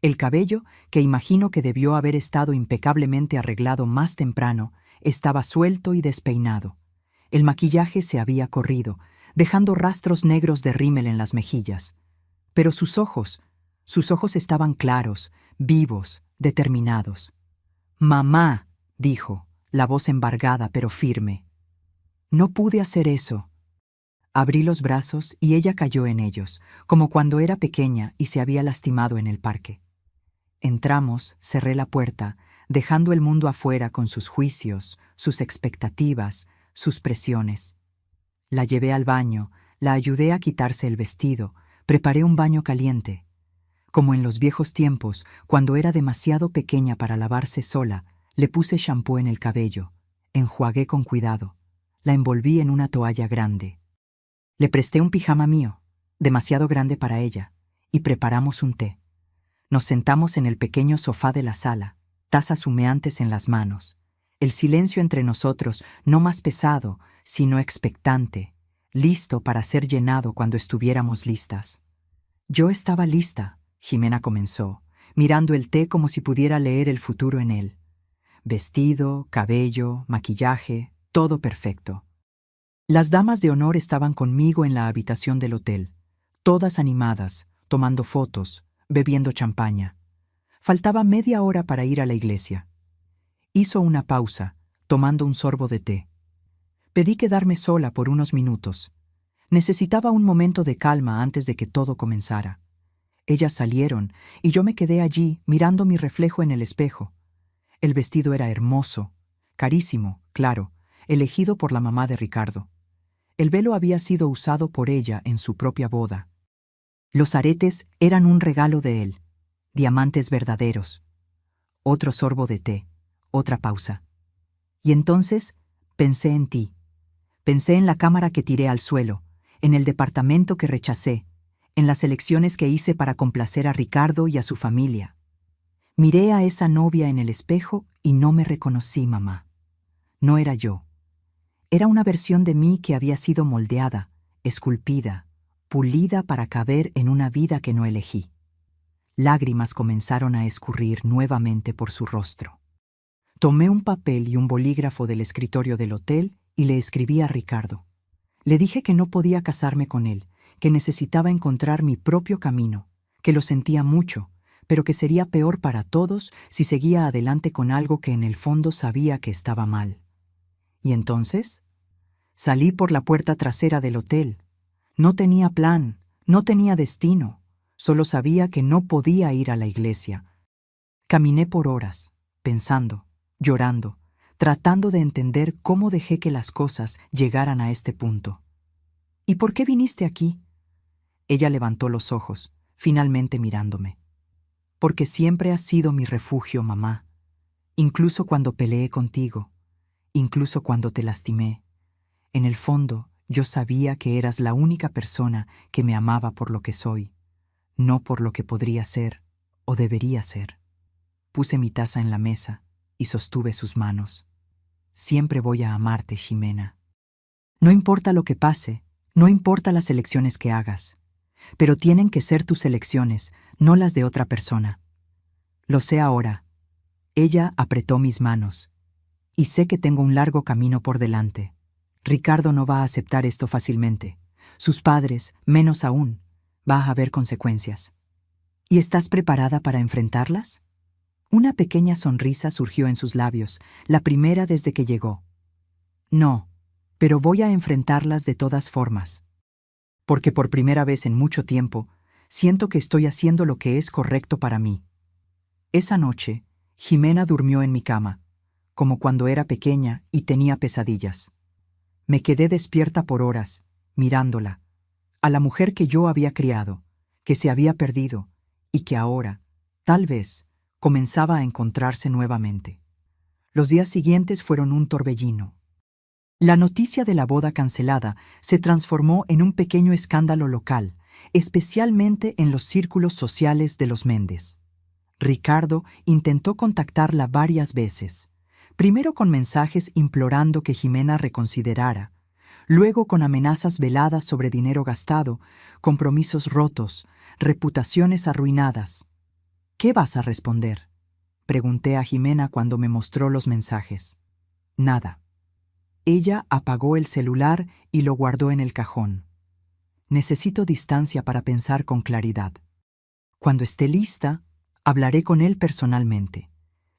El cabello, que imagino que debió haber estado impecablemente arreglado más temprano, estaba suelto y despeinado. El maquillaje se había corrido, dejando rastros negros de rímel en las mejillas. Pero sus ojos estaban claros, vivos, determinados. «Mamá», dijo, la voz embargada pero firme. No pude hacer eso. Abrí los brazos y ella cayó en ellos, como cuando era pequeña y se había lastimado en el parque. Entramos, cerré la puerta, dejando el mundo afuera con sus juicios, sus expectativas, sus presiones. La llevé al baño, la ayudé a quitarse el vestido, preparé un baño caliente. Como en los viejos tiempos, cuando era demasiado pequeña para lavarse sola, le puse champú en el cabello, enjuagué con cuidado, la envolví en una toalla grande. Le presté un pijama mío, demasiado grande para ella, y preparamos un té. Nos sentamos en el pequeño sofá de la sala, tazas humeantes en las manos. El silencio entre nosotros, no más pesado, sino expectante, listo para ser llenado cuando estuviéramos listas. Yo estaba lista, Jimena comenzó, mirando el té como si pudiera leer el futuro en él. Vestido, cabello, maquillaje, todo perfecto. Las damas de honor estaban conmigo en la habitación del hotel, todas animadas, tomando fotos, bebiendo champaña. Faltaba media hora para ir a la iglesia. Hizo una pausa, tomando un sorbo de té. Pedí quedarme sola por unos minutos. Necesitaba un momento de calma antes de que todo comenzara. Ellas salieron y yo me quedé allí mirando mi reflejo en el espejo. El vestido era hermoso, carísimo, claro, elegido por la mamá de Ricardo. El velo había sido usado por ella en su propia boda. Los aretes eran un regalo de él, diamantes verdaderos. Otro sorbo de té, otra pausa. Y entonces pensé en ti. Pensé en la cámara que tiré al suelo, en el departamento que rechacé, en las elecciones que hice para complacer a Ricardo y a su familia. Miré a esa novia en el espejo y no me reconocí, mamá. No era yo. Era una versión de mí que había sido moldeada, esculpida, pulida para caber en una vida que no elegí. Lágrimas comenzaron a escurrir nuevamente por su rostro. Tomé un papel y un bolígrafo del escritorio del hotel y le escribí a Ricardo. Le dije que no podía casarme con él, que necesitaba encontrar mi propio camino, que lo sentía mucho, pero que sería peor para todos si seguía adelante con algo que en el fondo sabía que estaba mal. ¿Y entonces? Salí por la puerta trasera del hotel. No tenía plan, no tenía destino, solo sabía que no podía ir a la iglesia. Caminé por horas, pensando, llorando, tratando de entender cómo dejé que las cosas llegaran a este punto. ¿Y por qué viniste aquí? Ella levantó los ojos, finalmente mirándome. Porque siempre has sido mi refugio, mamá. Incluso cuando peleé contigo, incluso cuando te lastimé. En el fondo, yo sabía que eras la única persona que me amaba por lo que soy, no por lo que podría ser o debería ser. Puse mi taza en la mesa y sostuve sus manos. Siempre voy a amarte, Ximena. No importa lo que pase, no importa las elecciones que hagas, pero tienen que ser tus elecciones, no las de otra persona. Lo sé ahora. Ella apretó mis manos. Y sé que tengo un largo camino por delante. Ricardo no va a aceptar esto fácilmente. Sus padres, menos aún. Va a haber consecuencias. ¿Y estás preparada para enfrentarlas? Una pequeña sonrisa surgió en sus labios, la primera desde que llegó. No, pero voy a enfrentarlas de todas formas. Porque por primera vez en mucho tiempo, siento que estoy haciendo lo que es correcto para mí. Esa noche, Ximena durmió en mi cama, como cuando era pequeña y tenía pesadillas. Me quedé despierta por horas, mirándola, a la mujer que yo había criado, que se había perdido y que ahora, tal vez, comenzaba a encontrarse nuevamente. Los días siguientes fueron un torbellino. La noticia de la boda cancelada se transformó en un pequeño escándalo local, especialmente en los círculos sociales de los Méndez. Ricardo intentó contactarla varias veces, primero con mensajes implorando que Ximena reconsiderara, luego con amenazas veladas sobre dinero gastado, compromisos rotos, reputaciones arruinadas. ¿Qué vas a responder?, pregunté a Ximena cuando me mostró los mensajes. Nada. Ella apagó el celular y lo guardó en el cajón. Necesito distancia para pensar con claridad. Cuando esté lista, hablaré con él personalmente.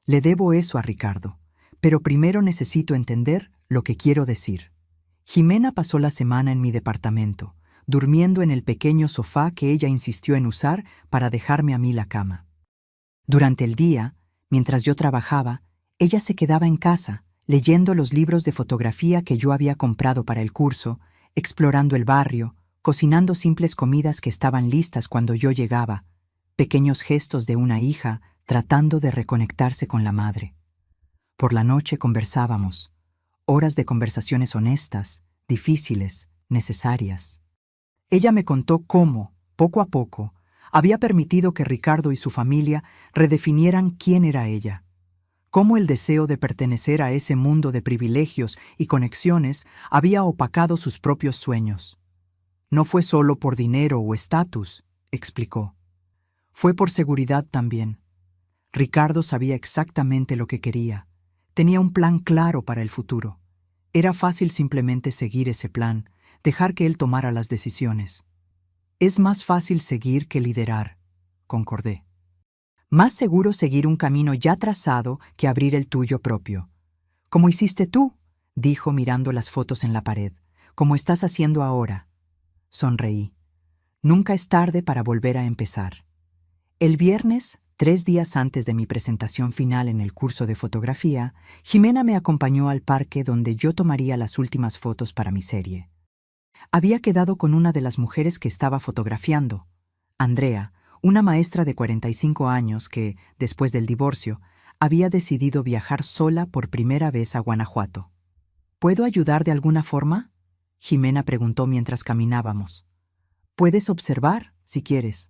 Le debo eso a Ricardo, pero primero necesito entender lo que quiero decir. Ximena pasó la semana en mi departamento, durmiendo en el pequeño sofá que ella insistió en usar para dejarme a mí la cama. Durante el día, mientras yo trabajaba, ella se quedaba en casa, leyendo los libros de fotografía que yo había comprado para el curso, explorando el barrio, cocinando simples comidas que estaban listas cuando yo llegaba, pequeños gestos de una hija tratando de reconectarse con la madre. Por la noche conversábamos, horas de conversaciones honestas, difíciles, necesarias. Ella me contó cómo, poco a poco, había permitido que Ricardo y su familia redefinieran quién era ella, Cómo el deseo de pertenecer a ese mundo de privilegios y conexiones había opacado sus propios sueños. No fue solo por dinero o estatus, explicó. Fue por seguridad también. Ricardo sabía exactamente lo que quería. Tenía un plan claro para el futuro. Era fácil simplemente seguir ese plan, dejar que él tomara las decisiones. Es más fácil seguir que liderar, concordé. Más seguro seguir un camino ya trazado que abrir el tuyo propio. Como hiciste tú, dijo mirando las fotos en la pared, como estás haciendo ahora. Sonreí. Nunca es tarde para volver a empezar. El viernes, 3 días antes de mi presentación final en el curso de fotografía, Jimena me acompañó al parque donde yo tomaría las últimas fotos para mi serie. Había quedado con una de las mujeres que estaba fotografiando, Andrea, una maestra de 45 años que, después del divorcio, había decidido viajar sola por primera vez a Guanajuato. ¿Puedo ayudar de alguna forma?, Jimena preguntó mientras caminábamos. Puedes observar, si quieres.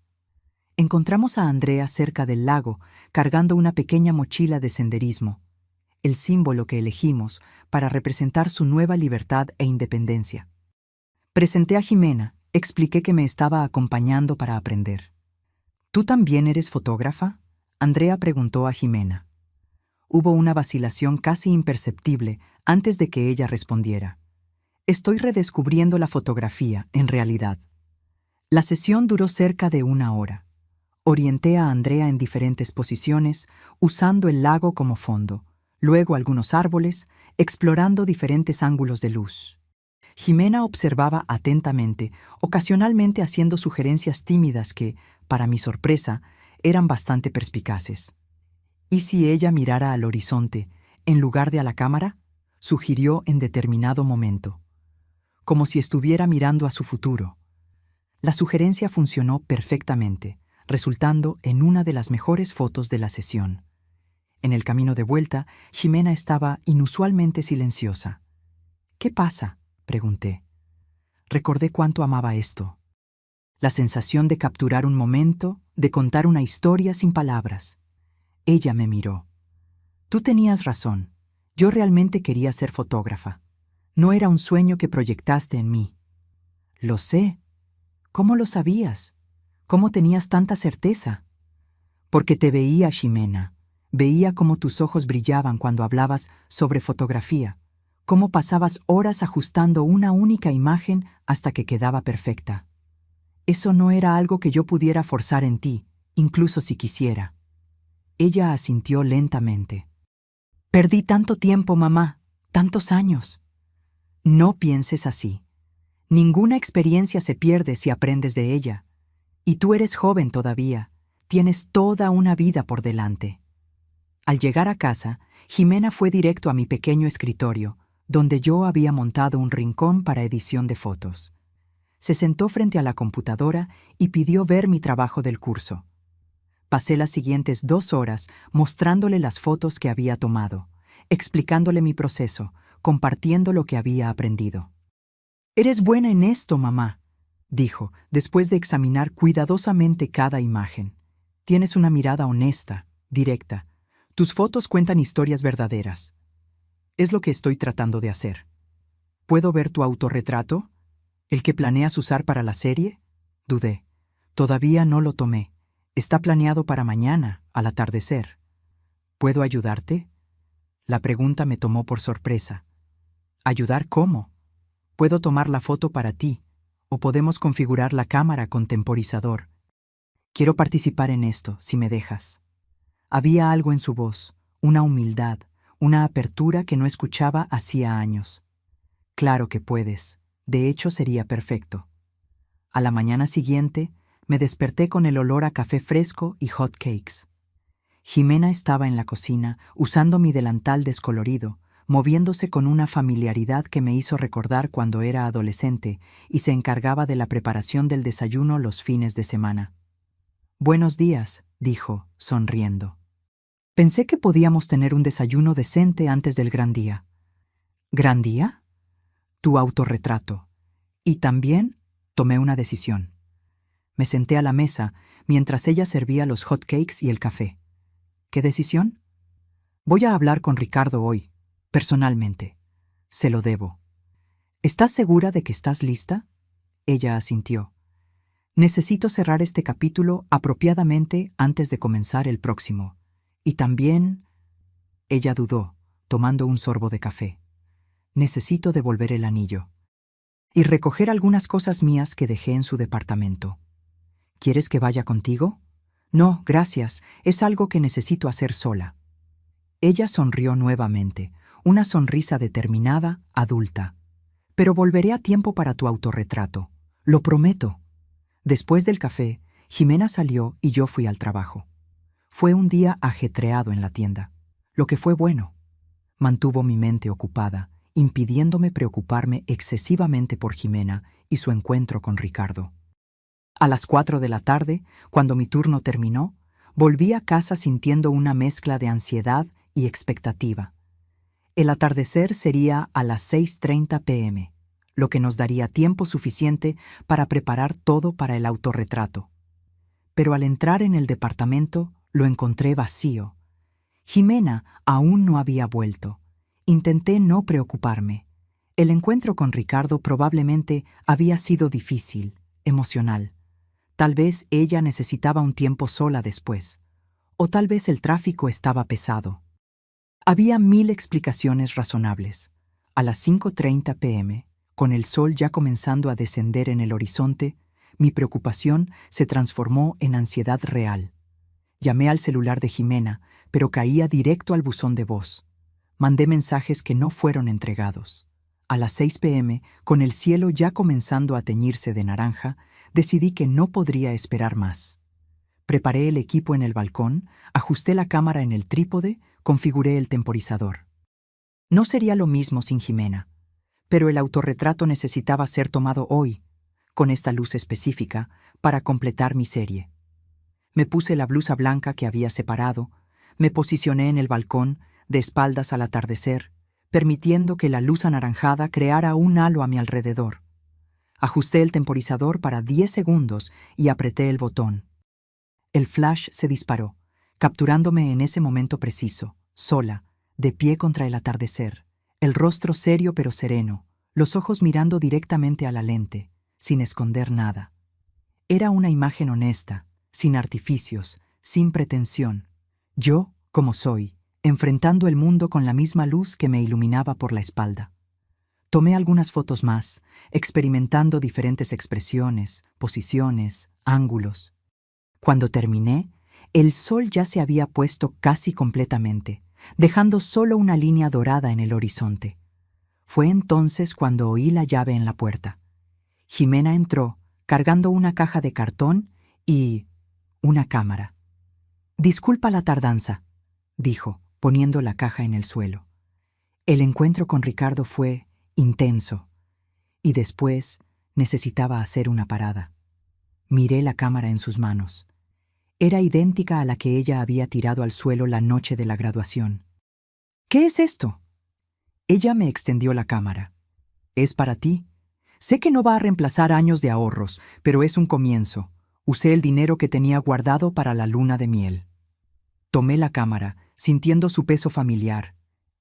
Encontramos a Andrea cerca del lago, cargando una pequeña mochila de senderismo, el símbolo que elegimos para representar su nueva libertad e independencia. Presenté a Jimena, expliqué que me estaba acompañando para aprender. ¿Tú también eres fotógrafa?, Andrea preguntó a Jimena. Hubo una vacilación casi imperceptible antes de que ella respondiera. Estoy redescubriendo la fotografía, en realidad. La sesión duró cerca de 1 hora. Orienté a Andrea en diferentes posiciones, usando el lago como fondo, luego algunos árboles, explorando diferentes ángulos de luz. Jimena observaba atentamente, ocasionalmente haciendo sugerencias tímidas que, para mi sorpresa, eran bastante perspicaces. ¿Y si ella mirara al horizonte, en lugar de a la cámara?, sugirió en determinado momento. Como si estuviera mirando a su futuro. La sugerencia funcionó perfectamente, resultando en una de las mejores fotos de la sesión. En el camino de vuelta, Jimena estaba inusualmente silenciosa. ¿Qué pasa?, pregunté. Recordé cuánto amaba esto. La sensación de capturar un momento, de contar una historia sin palabras. Ella me miró. Tú tenías razón. Yo realmente quería ser fotógrafa. No era un sueño que proyectaste en mí. Lo sé. ¿Cómo lo sabías? ¿Cómo tenías tanta certeza? Porque te veía, Ximena. Veía cómo tus ojos brillaban cuando hablabas sobre fotografía, cómo pasabas horas ajustando una única imagen hasta que quedaba perfecta. Eso no era algo que yo pudiera forzar en ti, incluso si quisiera. Ella asintió lentamente. Perdí tanto tiempo, mamá, tantos años. No pienses así. Ninguna experiencia se pierde si aprendes de ella. Y tú eres joven todavía. Tienes toda una vida por delante. Al llegar a casa, Jimena fue directo a mi pequeño escritorio, donde yo había montado un rincón para edición de fotos. Se sentó frente a la computadora y pidió ver mi trabajo del curso. Pasé las siguientes 2 horas mostrándole las fotos que había tomado, explicándole mi proceso, compartiendo lo que había aprendido. «Eres buena en esto, mamá», dijo, después de examinar cuidadosamente cada imagen. «Tienes una mirada honesta, directa. Tus fotos cuentan historias verdaderas. Es lo que estoy tratando de hacer. ¿Puedo ver tu autorretrato? ¿El que planeas usar para la serie?», dudé. Todavía no lo tomé. Está planeado para mañana, al atardecer. ¿Puedo ayudarte? La pregunta me tomó por sorpresa. ¿Ayudar cómo? Puedo tomar la foto para ti, o podemos configurar la cámara con temporizador. Quiero participar en esto, si me dejas. Había algo en su voz, una humildad, una apertura que no escuchaba hacía años. Claro que puedes. De hecho, sería perfecto. A la mañana siguiente, me desperté con el olor a café fresco y hot cakes. Jimena estaba en la cocina, usando mi delantal descolorido, moviéndose con una familiaridad que me hizo recordar cuando era adolescente y se encargaba de la preparación del desayuno los fines de semana. «Buenos días», dijo, sonriendo. Pensé que podíamos tener un desayuno decente antes del gran día. ¿Gran día? Tu autorretrato. Y también tomé una decisión. Me senté a la mesa mientras ella servía los hot cakes y el café. ¿Qué decisión? Voy a hablar con Ricardo hoy, personalmente. Se lo debo. ¿Estás segura de que estás lista? Ella asintió. Necesito cerrar este capítulo apropiadamente antes de comenzar el próximo. Y también... Ella dudó, tomando un sorbo de café. Necesito devolver el anillo. Y recoger algunas cosas mías que dejé en su departamento. ¿Quieres que vaya contigo? No, gracias. Es algo que necesito hacer sola. Ella sonrió nuevamente, una sonrisa determinada, adulta. Pero volveré a tiempo para tu autorretrato. Lo prometo. Después del café, Jimena salió y yo fui al trabajo. Fue un día ajetreado en la tienda, lo que fue bueno. Mantuvo mi mente ocupada, impidiéndome preocuparme excesivamente por Jimena y su encuentro con Ricardo. A las 4 de la tarde, cuando mi turno terminó, volví a casa sintiendo una mezcla de ansiedad y expectativa. El atardecer sería a las 6:30 p.m., lo que nos daría tiempo suficiente para preparar todo para el autorretrato. Pero al entrar en el departamento, lo encontré vacío. Jimena aún no había vuelto. Intenté no preocuparme. El encuentro con Ricardo probablemente había sido difícil, emocional. Tal vez ella necesitaba un tiempo sola después. O tal vez el tráfico estaba pesado. Había 1000 explicaciones razonables. A las 5:30 p.m., con el sol ya comenzando a descender en el horizonte, mi preocupación se transformó en ansiedad real. Llamé al celular de Jimena, pero caía directo al buzón de voz. Mandé mensajes que no fueron entregados. A las 6 p.m., con el cielo ya comenzando a teñirse de naranja, decidí que no podría esperar más. Preparé el equipo en el balcón, ajusté la cámara en el trípode, configuré el temporizador. No sería lo mismo sin Jimena, pero el autorretrato necesitaba ser tomado hoy, con esta luz específica, para completar mi serie. Me puse la blusa blanca que había separado, me posicioné en el balcón, de espaldas al atardecer, permitiendo que la luz anaranjada creara un halo a mi alrededor. Ajusté el temporizador para 10 segundos y apreté el botón. El flash se disparó, capturándome en ese momento preciso, sola, de pie contra el atardecer, el rostro serio pero sereno, los ojos mirando directamente a la lente, sin esconder nada. Era una imagen honesta, sin artificios, sin pretensión. Yo, como soy, enfrentando el mundo con la misma luz que me iluminaba por la espalda. Tomé algunas fotos más, experimentando diferentes expresiones, posiciones, ángulos. Cuando terminé, el sol ya se había puesto casi completamente, dejando solo una línea dorada en el horizonte. Fue entonces cuando oí la llave en la puerta. Jimena entró, cargando una caja de cartón y una cámara. «Disculpa la tardanza», dijo, poniendo la caja en el suelo. El encuentro con Ricardo fue intenso, y después necesitaba hacer una parada. Miré la cámara en sus manos. Era idéntica a la que ella había tirado al suelo la noche de la graduación. «¿Qué es esto?» Ella me extendió la cámara. «Es para ti. Sé que no va a reemplazar años de ahorros, pero es un comienzo. Usé el dinero que tenía guardado para la luna de miel». Tomé la cámara, sintiendo su peso familiar,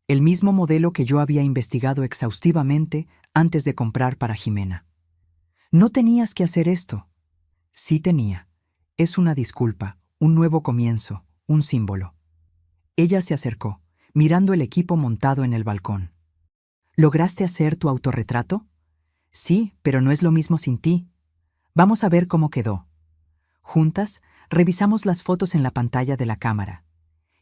el mismo modelo que yo había investigado exhaustivamente antes de comprar para Jimena. «No tenías que hacer esto». Sí tenía. Es una disculpa, un nuevo comienzo, un símbolo. Ella se acercó, mirando el equipo montado en el balcón. «¿Lograste hacer tu autorretrato?» «Sí, pero no es lo mismo sin ti. Vamos a ver cómo quedó». Juntas, revisamos las fotos en la pantalla de la cámara.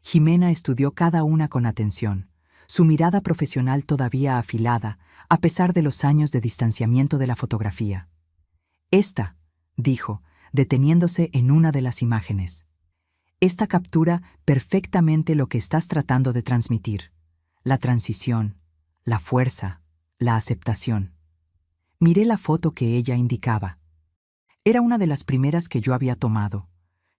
Jimena estudió cada una con atención, su mirada profesional todavía afilada, a pesar de los años de distanciamiento de la fotografía. «Esta», dijo, deteniéndose en una de las imágenes. «Esta captura perfectamente lo que estás tratando de transmitir. La transición, la fuerza, la aceptación». Miré la foto que ella indicaba. Era una de las primeras que yo había tomado.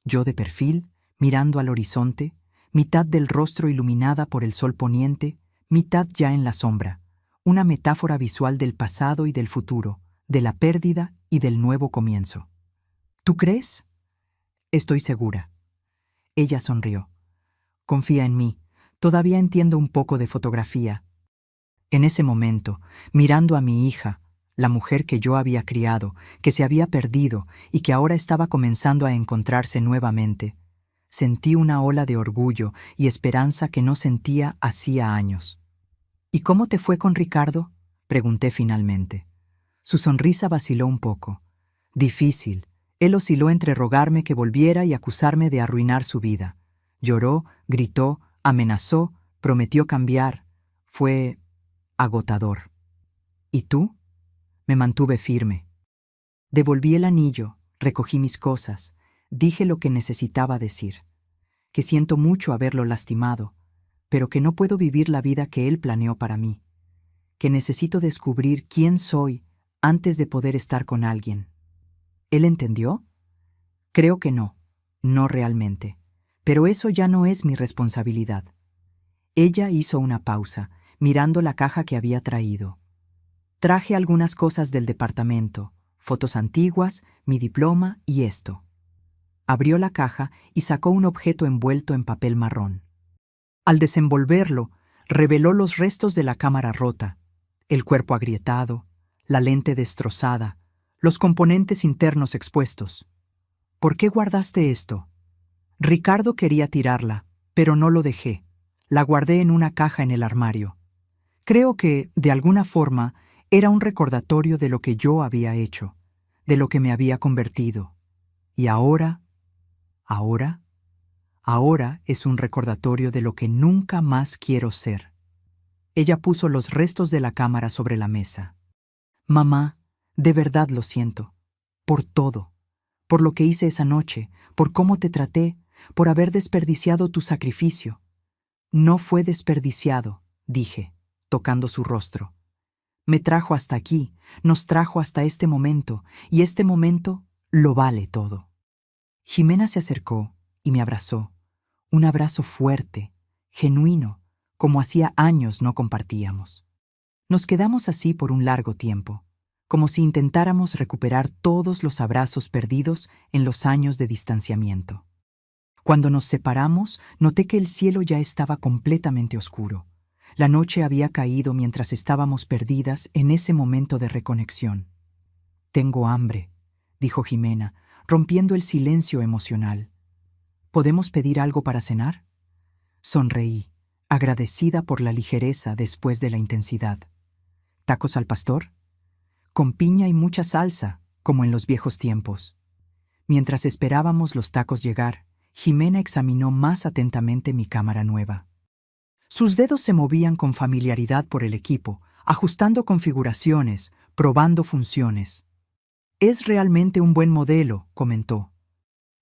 Yo de perfil, mirando al horizonte, mitad del rostro iluminada por el sol poniente, mitad ya en la sombra. Una metáfora visual del pasado y del futuro, de la pérdida y del nuevo comienzo. «¿Tú crees?» «Estoy segura». Ella sonrió. «Confía en mí. Todavía entiendo un poco de fotografía. En ese momento, mirando a mi hija, la mujer que yo había criado, que se había perdido y que ahora estaba comenzando a encontrarse nuevamente, sentí una ola de orgullo y esperanza que no sentía hacía años. ¿Y cómo te fue con Ricardo?, pregunté finalmente. Su sonrisa vaciló un poco. Difícil. Él osciló entre rogarme que volviera y acusarme de arruinar su vida. Lloró, gritó, amenazó, prometió cambiar. Fue agotador. ¿Y tú? Me mantuve firme. Devolví el anillo, recogí mis cosas, dije lo que necesitaba decir, que siento mucho haberlo lastimado, pero que no puedo vivir la vida que él planeó para mí, que necesito descubrir quién soy antes de poder estar con alguien. ¿Él entendió? Creo que no, no realmente, pero eso ya no es mi responsabilidad. Ella hizo una pausa, mirando la caja que había traído. Traje algunas cosas del departamento, fotos antiguas, mi diploma y esto. Abrió la caja y sacó un objeto envuelto en papel marrón. Al desenvolverlo, reveló los restos de la cámara rota, el cuerpo agrietado, la lente destrozada, los componentes internos expuestos. ¿Por qué guardaste esto? Ricardo quería tirarla, pero no lo dejé. La guardé en una caja en el armario. Creo que, de alguna forma, era un recordatorio de lo que yo había hecho, de lo que me había convertido. Y ahora es un recordatorio de lo que nunca más quiero ser. Ella puso los restos de la cámara sobre la mesa. Mamá, de verdad lo siento. Por todo. Por lo que hice esa noche, por cómo te traté, por haber desperdiciado tu sacrificio. No fue desperdiciado, dije, tocando su rostro. Me trajo hasta aquí, nos trajo hasta este momento, y este momento lo vale todo. Ximena se acercó y me abrazó. Un abrazo fuerte, genuino, como hacía años no compartíamos. Nos quedamos así por un largo tiempo, como si intentáramos recuperar todos los abrazos perdidos en los años de distanciamiento. Cuando nos separamos, noté que el cielo ya estaba completamente oscuro. La noche había caído mientras estábamos perdidas en ese momento de reconexión. «Tengo hambre», dijo Ximena, rompiendo el silencio emocional. «¿Podemos pedir algo para cenar?» Sonreí, agradecida por la ligereza después de la intensidad. «¿Tacos al pastor?» «Con piña y mucha salsa, como en los viejos tiempos». Mientras esperábamos los tacos llegar, Ximena examinó más atentamente mi cámara nueva. Sus dedos se movían con familiaridad por el equipo, ajustando configuraciones, probando funciones. «Es realmente un buen modelo», comentó.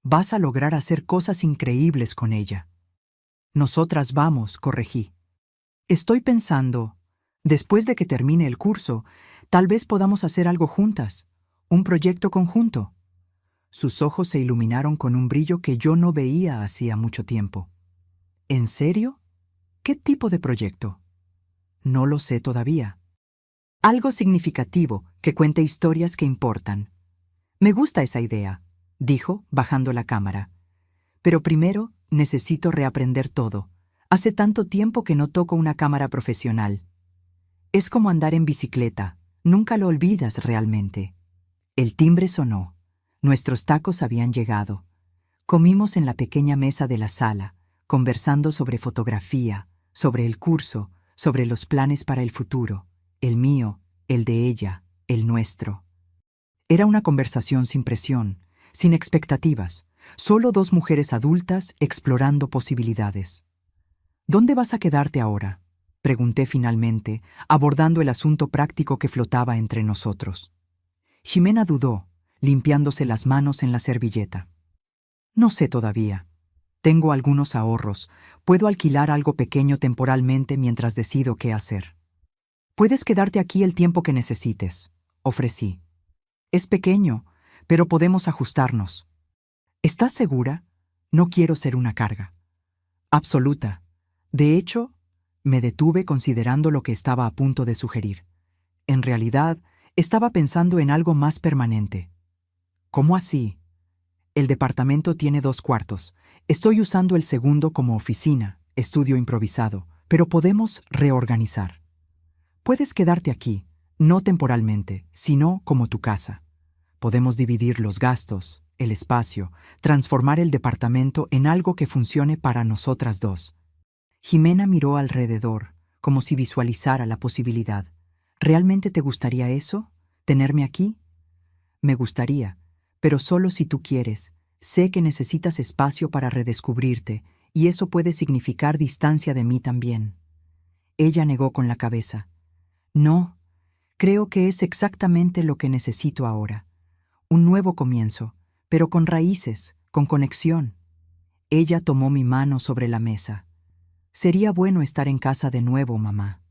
«Vas a lograr hacer cosas increíbles con ella». «Nosotras vamos», corregí. «Estoy pensando, después de que termine el curso, tal vez podamos hacer algo juntas, un proyecto conjunto». Sus ojos se iluminaron con un brillo que yo no veía hacía mucho tiempo. «¿En serio? ¿Qué tipo de proyecto?» «No lo sé todavía». «Algo significativo, que cuente historias que importan». «Me gusta esa idea», dijo, bajando la cámara. «Pero primero necesito reaprender todo. Hace tanto tiempo que no toco una cámara profesional». «Es como andar en bicicleta. Nunca lo olvidas realmente». El timbre sonó. Nuestros tacos habían llegado. Comimos en la pequeña mesa de la sala, conversando sobre fotografía, sobre el curso, sobre los planes para el futuro, el mío, el de ella, el nuestro. Era una conversación sin presión, sin expectativas, solo dos mujeres adultas explorando posibilidades. «¿Dónde vas a quedarte ahora?», pregunté finalmente, abordando el asunto práctico que flotaba entre nosotros. Ximena dudó, limpiándose las manos en la servilleta. «No sé todavía. Tengo algunos ahorros. Puedo alquilar algo pequeño temporalmente mientras decido qué hacer». «Puedes quedarte aquí el tiempo que necesites», ofrecí. «Es pequeño, pero podemos ajustarnos». «¿Estás segura? No quiero ser una carga». «Absoluta. De hecho, me detuve considerando lo que estaba a punto de sugerir. En realidad, estaba pensando en algo más permanente». «¿Cómo así?» «El departamento tiene 2 cuartos. Estoy usando el segundo como oficina», estudio improvisado, pero podemos reorganizar. Puedes quedarte aquí, no temporalmente, sino como tu casa. Podemos dividir los gastos, el espacio, transformar el departamento en algo que funcione para nosotras dos. Jimena miró alrededor, como si visualizara la posibilidad. ¿Realmente te gustaría eso? ¿Tenerme aquí? Me gustaría, pero solo si tú quieres. Sé que necesitas espacio para redescubrirte, y eso puede significar distancia de mí también. Ella negó con la cabeza. No, creo que es exactamente lo que necesito ahora. Un nuevo comienzo, pero con raíces, con conexión. Ella tomó mi mano sobre la mesa. Sería bueno estar en casa de nuevo, mamá.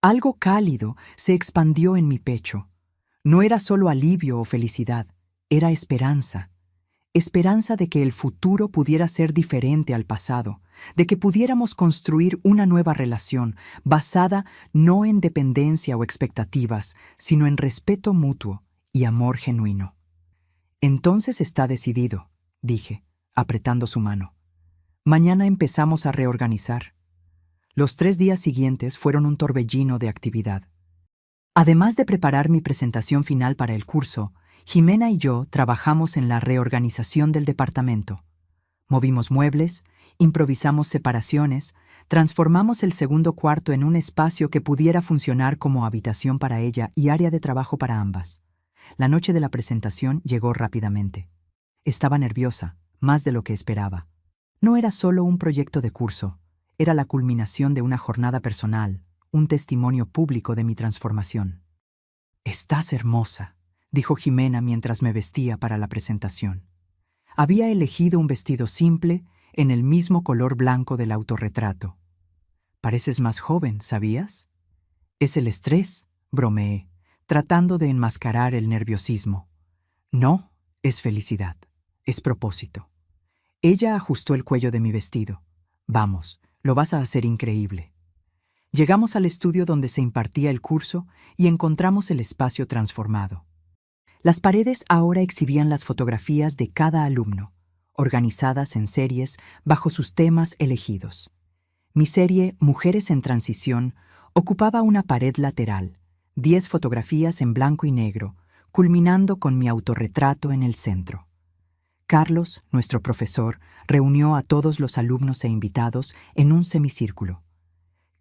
Algo cálido se expandió en mi pecho. No era solo alivio o felicidad, era esperanza. Esperanza de que el futuro pudiera ser diferente al pasado, de que pudiéramos construir una nueva relación basada no en dependencia o expectativas, sino en respeto mutuo y amor genuino. Entonces está decidido, dije, apretando su mano. Mañana empezamos a reorganizar. Los 3 días siguientes fueron un torbellino de actividad. Además de preparar mi presentación final para el curso, Jimena y yo trabajamos en la reorganización del departamento. Movimos muebles, improvisamos separaciones, transformamos el segundo cuarto en un espacio que pudiera funcionar como habitación para ella y área de trabajo para ambas. La noche de la presentación llegó rápidamente. Estaba nerviosa, más de lo que esperaba. No era solo un proyecto de curso, era la culminación de una jornada personal, un testimonio público de mi transformación. «Estás hermosa», dijo Jimena mientras me vestía para la presentación. Había elegido un vestido simple, en el mismo color blanco del autorretrato. «Pareces más joven, ¿sabías?» «Es el estrés», bromeé, tratando de enmascarar el nerviosismo. «No, es felicidad, es propósito». Ella ajustó el cuello de mi vestido. «Vamos, lo vas a hacer increíble». Llegamos al estudio donde se impartía el curso y encontramos el espacio transformado. Las paredes ahora exhibían las fotografías de cada alumno, organizadas en series bajo sus temas elegidos. Mi serie Mujeres en Transición ocupaba una pared lateral, 10 fotografías en blanco y negro, culminando con mi autorretrato en el centro. Carlos, nuestro profesor, reunió a todos los alumnos e invitados en un semicírculo.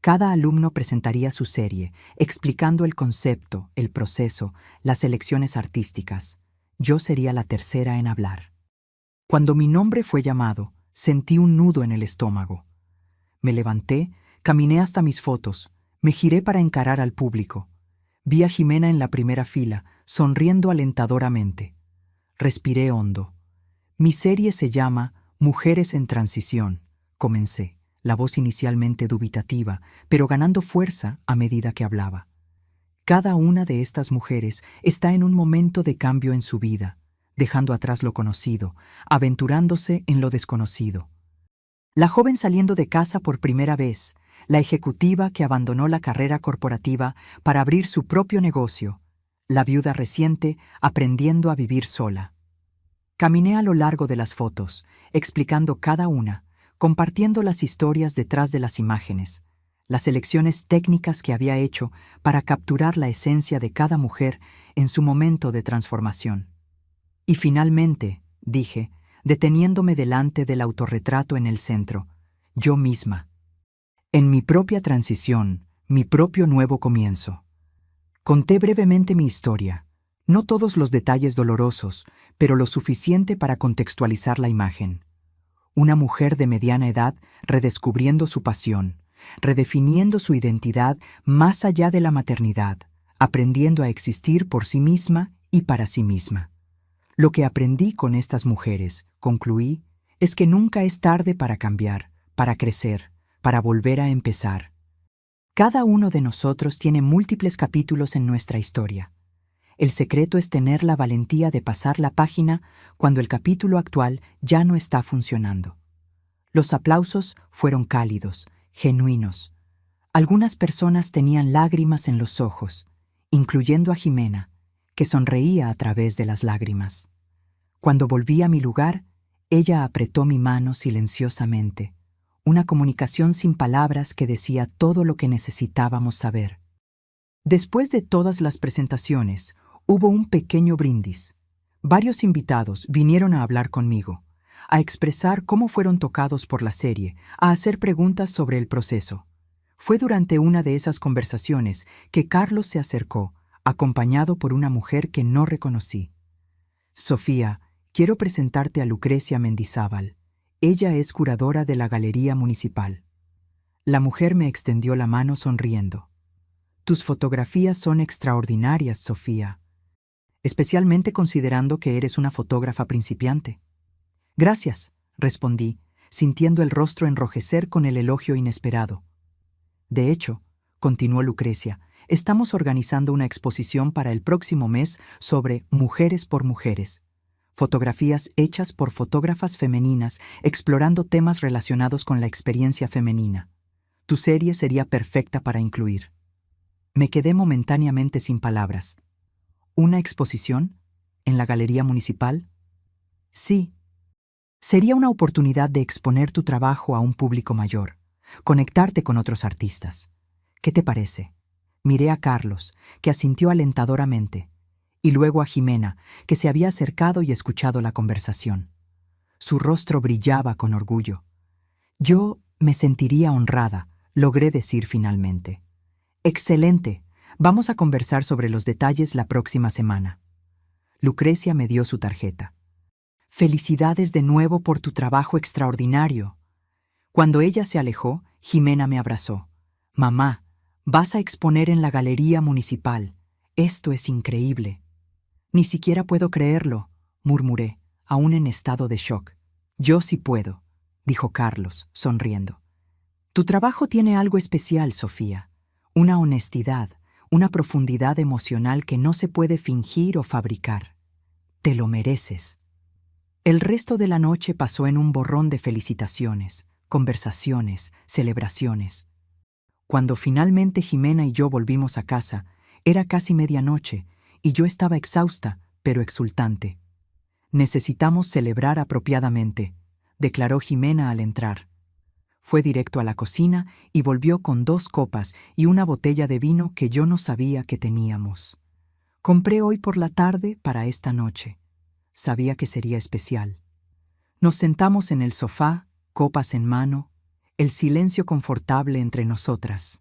Cada alumno presentaría su serie, explicando el concepto, el proceso, las elecciones artísticas. Yo sería la tercera en hablar. Cuando mi nombre fue llamado, sentí un nudo en el estómago. Me levanté, caminé hasta mis fotos, me giré para encarar al público. Vi a Jimena en la primera fila, sonriendo alentadoramente. Respiré hondo. Mi serie se llama Mujeres en Transición, comencé, la voz inicialmente dubitativa, pero ganando fuerza a medida que hablaba. Cada una de estas mujeres está en un momento de cambio en su vida, dejando atrás lo conocido, aventurándose en lo desconocido. La joven saliendo de casa por primera vez, la ejecutiva que abandonó la carrera corporativa para abrir su propio negocio, la viuda reciente aprendiendo a vivir sola. Caminé a lo largo de las fotos, explicando cada una, compartiendo las historias detrás de las imágenes, las elecciones técnicas que había hecho para capturar la esencia de cada mujer en su momento de transformación. Y finalmente, dije, deteniéndome delante del autorretrato en el centro, yo misma. En mi propia transición, mi propio nuevo comienzo. Conté brevemente mi historia, no todos los detalles dolorosos, pero lo suficiente para contextualizar la imagen. Una mujer de mediana edad redescubriendo su pasión, redefiniendo su identidad más allá de la maternidad, aprendiendo a existir por sí misma y para sí misma. Lo que aprendí con estas mujeres, concluí, es que nunca es tarde para cambiar, para crecer, para volver a empezar. Cada uno de nosotros tiene múltiples capítulos en nuestra historia. El secreto es tener la valentía de pasar la página cuando el capítulo actual ya no está funcionando. Los aplausos fueron cálidos, genuinos. Algunas personas tenían lágrimas en los ojos, incluyendo a Jimena, que sonreía a través de las lágrimas. Cuando volví a mi lugar, ella apretó mi mano silenciosamente, una comunicación sin palabras que decía todo lo que necesitábamos saber. Después de todas las presentaciones, hubo un pequeño brindis. Varios invitados vinieron a hablar conmigo, a expresar cómo fueron tocados por la serie, a hacer preguntas sobre el proceso. Fue durante una de esas conversaciones que Carlos se acercó, acompañado por una mujer que no reconocí. Sofía, quiero presentarte a Lucrecia Mendizábal. Ella es curadora de la Galería Municipal. La mujer me extendió la mano sonriendo. Tus fotografías son extraordinarias, Sofía, especialmente considerando que eres una fotógrafa principiante. Gracias, respondí, sintiendo el rostro enrojecer con el elogio inesperado. De hecho, continuó Lucrecia, estamos organizando una exposición para el próximo mes sobre Mujeres por Mujeres. Fotografías hechas por fotógrafas femeninas explorando temas relacionados con la experiencia femenina. Tu serie sería perfecta para incluir. Me quedé momentáneamente sin palabras. ¿Una exposición? ¿En la Galería Municipal? Sí. Sería una oportunidad de exponer tu trabajo a un público mayor, conectarte con otros artistas. ¿Qué te parece? Miré a Carlos, que asintió alentadoramente, y luego a Jimena, que se había acercado y escuchado la conversación. Su rostro brillaba con orgullo. Yo me sentiría honrada, logré decir finalmente. Excelente. Vamos a conversar sobre los detalles la próxima semana. Lucrecia me dio su tarjeta. Felicidades de nuevo por tu trabajo extraordinario. Cuando ella se alejó, Jimena me abrazó. Mamá, vas a exponer en la Galería Municipal. Esto es increíble. Ni siquiera puedo creerlo, murmuré, aún en estado de shock. Yo sí puedo, dijo Carlos, sonriendo. Tu trabajo tiene algo especial, Sofía. Una honestidad, una profundidad emocional que no se puede fingir o fabricar. Te lo mereces. El resto de la noche pasó en un borrón de felicitaciones, conversaciones, celebraciones. Cuando finalmente Jimena y yo volvimos a casa, era casi medianoche y yo estaba exhausta, pero exultante. Necesitamos celebrar apropiadamente, declaró Jimena al entrar. Fue directo a la cocina y volvió con 2 copas y una botella de vino que yo no sabía que teníamos. Compré hoy por la tarde para esta noche. Sabía que sería especial. Nos sentamos en el sofá, copas en mano, el silencio confortable entre nosotras.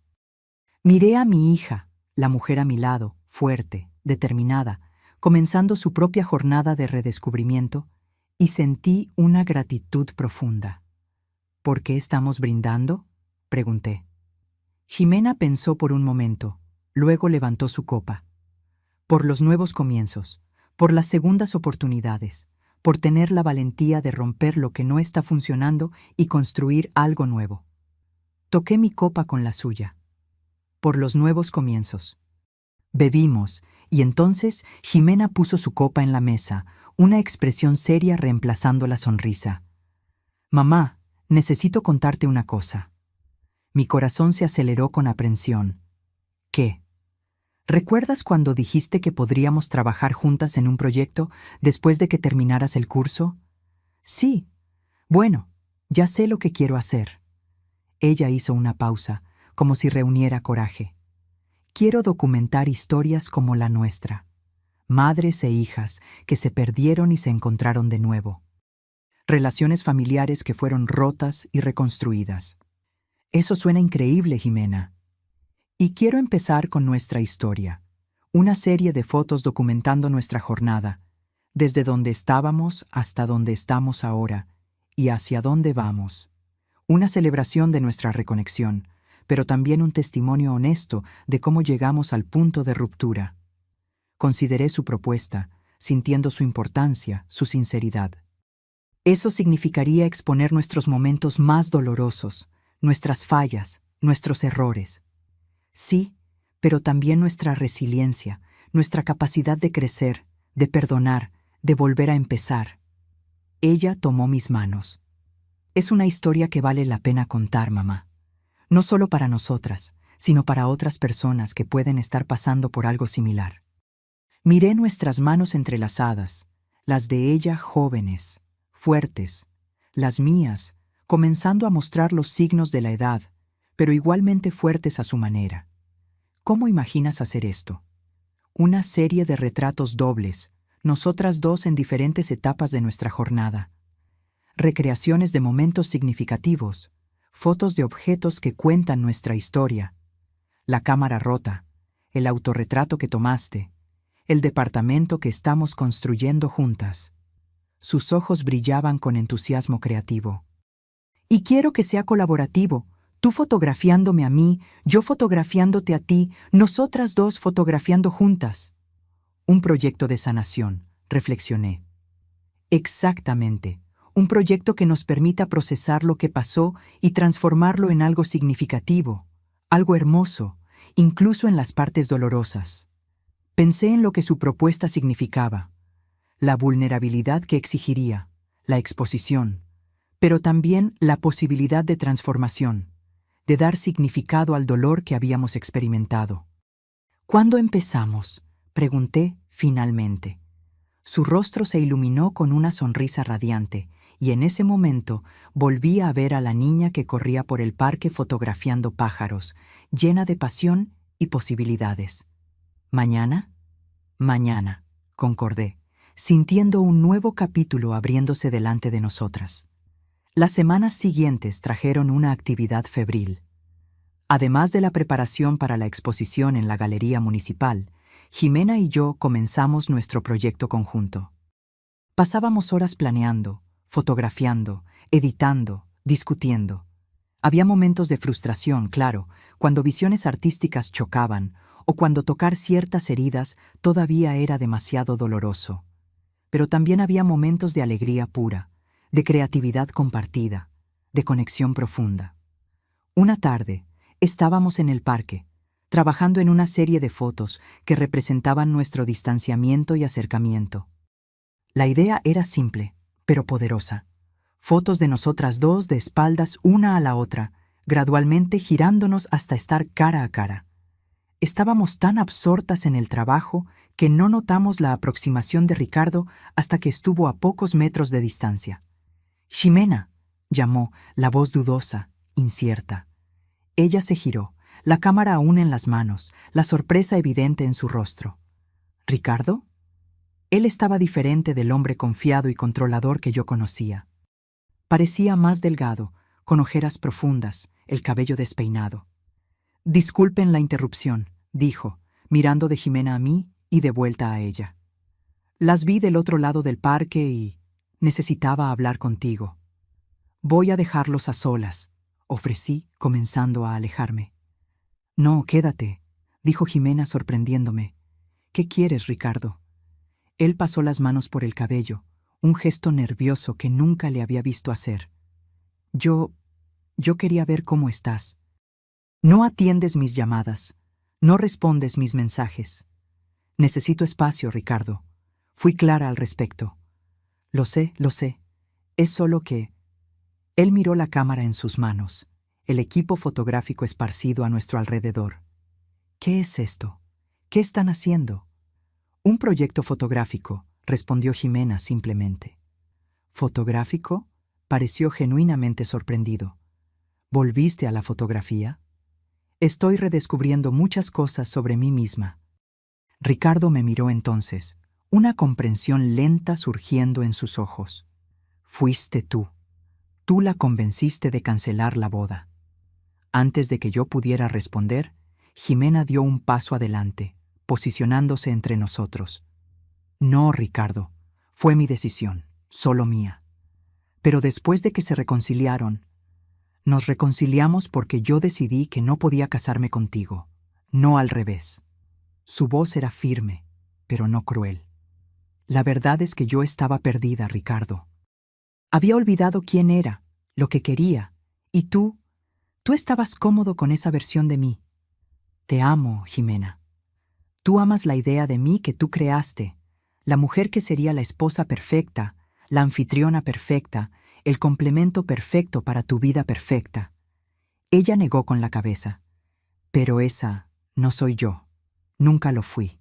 Miré a mi hija, la mujer a mi lado, fuerte, determinada, comenzando su propia jornada de redescubrimiento, y sentí una gratitud profunda. ¿Por qué estamos brindando?, pregunté. Jimena pensó por un momento, luego levantó su copa. Por los nuevos comienzos, por las segundas oportunidades, por tener la valentía de romper lo que no está funcionando y construir algo nuevo. Toqué mi copa con la suya. Por los nuevos comienzos. Bebimos, y entonces Jimena puso su copa en la mesa, una expresión seria reemplazando la sonrisa. Mamá, necesito contarte una cosa. Mi corazón se aceleró con aprensión. ¿Qué? ¿Recuerdas cuando dijiste que podríamos trabajar juntas en un proyecto después de que terminaras el curso? Sí. Bueno, ya sé lo que quiero hacer. Ella hizo una pausa, como si reuniera coraje. Quiero documentar historias como la nuestra. Madres e hijas que se perdieron y se encontraron de nuevo. Relaciones familiares que fueron rotas y reconstruidas. Eso suena increíble, Jimena. Y quiero empezar con nuestra historia, una serie de fotos documentando nuestra jornada, desde donde estábamos hasta donde estamos ahora y hacia dónde vamos. Una celebración de nuestra reconexión, pero también un testimonio honesto de cómo llegamos al punto de ruptura. Consideré su propuesta, sintiendo su importancia, su sinceridad. Eso significaría exponer nuestros momentos más dolorosos, nuestras fallas, nuestros errores. Sí, pero también nuestra resiliencia, nuestra capacidad de crecer, de perdonar, de volver a empezar. Ella tomó mis manos. Es una historia que vale la pena contar, mamá. No solo para nosotras, sino para otras personas que pueden estar pasando por algo similar. Miré nuestras manos entrelazadas, las de ella jóvenes, fuertes, las mías, comenzando a mostrar los signos de la edad, pero igualmente fuertes a su manera. ¿Cómo imaginas hacer esto? Una serie de retratos dobles, nosotras dos en diferentes etapas de nuestra jornada. Recreaciones de momentos significativos, fotos de objetos que cuentan nuestra historia. La cámara rota, el autorretrato que tomaste, el departamento que estamos construyendo juntas. Sus ojos brillaban con entusiasmo creativo. Y quiero que sea colaborativo, tú fotografiándome a mí, yo fotografiándote a ti, nosotras dos fotografiando juntas. Un proyecto de sanación, reflexioné. Exactamente, un proyecto que nos permita procesar lo que pasó y transformarlo en algo significativo, algo hermoso, incluso en las partes dolorosas. Pensé en lo que su propuesta significaba, la vulnerabilidad que exigiría, la exposición, pero también la posibilidad de transformación, de dar significado al dolor que habíamos experimentado. ¿Cuándo empezamos?, pregunté finalmente. Su rostro se iluminó con una sonrisa radiante, y en ese momento volví a ver a la niña que corría por el parque fotografiando pájaros, llena de pasión y posibilidades. ¿Mañana? Mañana, concordé, sintiendo un nuevo capítulo abriéndose delante de nosotras. Las semanas siguientes trajeron una actividad febril. Además de la preparación para la exposición en la Galería Municipal, Jimena y yo comenzamos nuestro proyecto conjunto. Pasábamos horas planeando, fotografiando, editando, discutiendo. Había momentos de frustración, claro, cuando visiones artísticas chocaban o cuando tocar ciertas heridas todavía era demasiado doloroso. Pero también había momentos de alegría pura, de creatividad compartida, de conexión profunda. Una tarde, estábamos en el parque, trabajando en una serie de fotos que representaban nuestro distanciamiento y acercamiento. La idea era simple, pero poderosa. Fotos de nosotras dos de espaldas una a la otra, gradualmente girándonos hasta estar cara a cara. Estábamos tan absortas en el trabajo que no notamos la aproximación de Ricardo hasta que estuvo a pocos metros de distancia. «Ximena», llamó, la voz dudosa, incierta. Ella se giró, la cámara aún en las manos, la sorpresa evidente en su rostro. ¿Ricardo? Él estaba diferente del hombre confiado y controlador que yo conocía. Parecía más delgado, con ojeras profundas, el cabello despeinado. «Disculpen la interrupción», dijo, mirando de Jimena a mí y de vuelta a ella. «Las vi del otro lado del parque y necesitaba hablar contigo». «Voy a dejarlos a solas», ofrecí, comenzando a alejarme. «No, quédate», dijo Jimena sorprendiéndome. «¿Qué quieres, Ricardo?» Él pasó las manos por el cabello, un gesto nervioso que nunca le había visto hacer. Yo quería ver cómo estás. No atiendes mis llamadas, no respondes mis mensajes. Necesito espacio, Ricardo. Fui clara al respecto. Lo sé. Es solo que... Él miró la cámara en sus manos, el equipo fotográfico esparcido a nuestro alrededor. ¿Qué es esto? ¿Qué están haciendo? Un proyecto fotográfico, respondió Jimena simplemente. ¿Fotográfico? Pareció genuinamente sorprendido. ¿Volviste a la fotografía? Estoy redescubriendo muchas cosas sobre mí misma. Ricardo me miró entonces, una comprensión lenta surgiendo en sus ojos. Fuiste tú. Tú la convenciste de cancelar la boda. Antes de que yo pudiera responder, Jimena dio un paso adelante, posicionándose entre nosotros. No, Ricardo, fue mi decisión, solo mía. Pero después de que se reconciliaron, nos reconciliamos porque yo decidí que no podía casarme contigo, no al revés. Su voz era firme, pero no cruel. La verdad es que yo estaba perdida, Ricardo. Había olvidado quién era, lo que quería, y tú estabas cómodo con esa versión de mí. Te amo, Jimena. Tú amas la idea de mí que tú creaste, la mujer que sería la esposa perfecta, la anfitriona perfecta, el complemento perfecto para tu vida perfecta. Ella negó con la cabeza. Pero esa no soy yo. Nunca lo fui.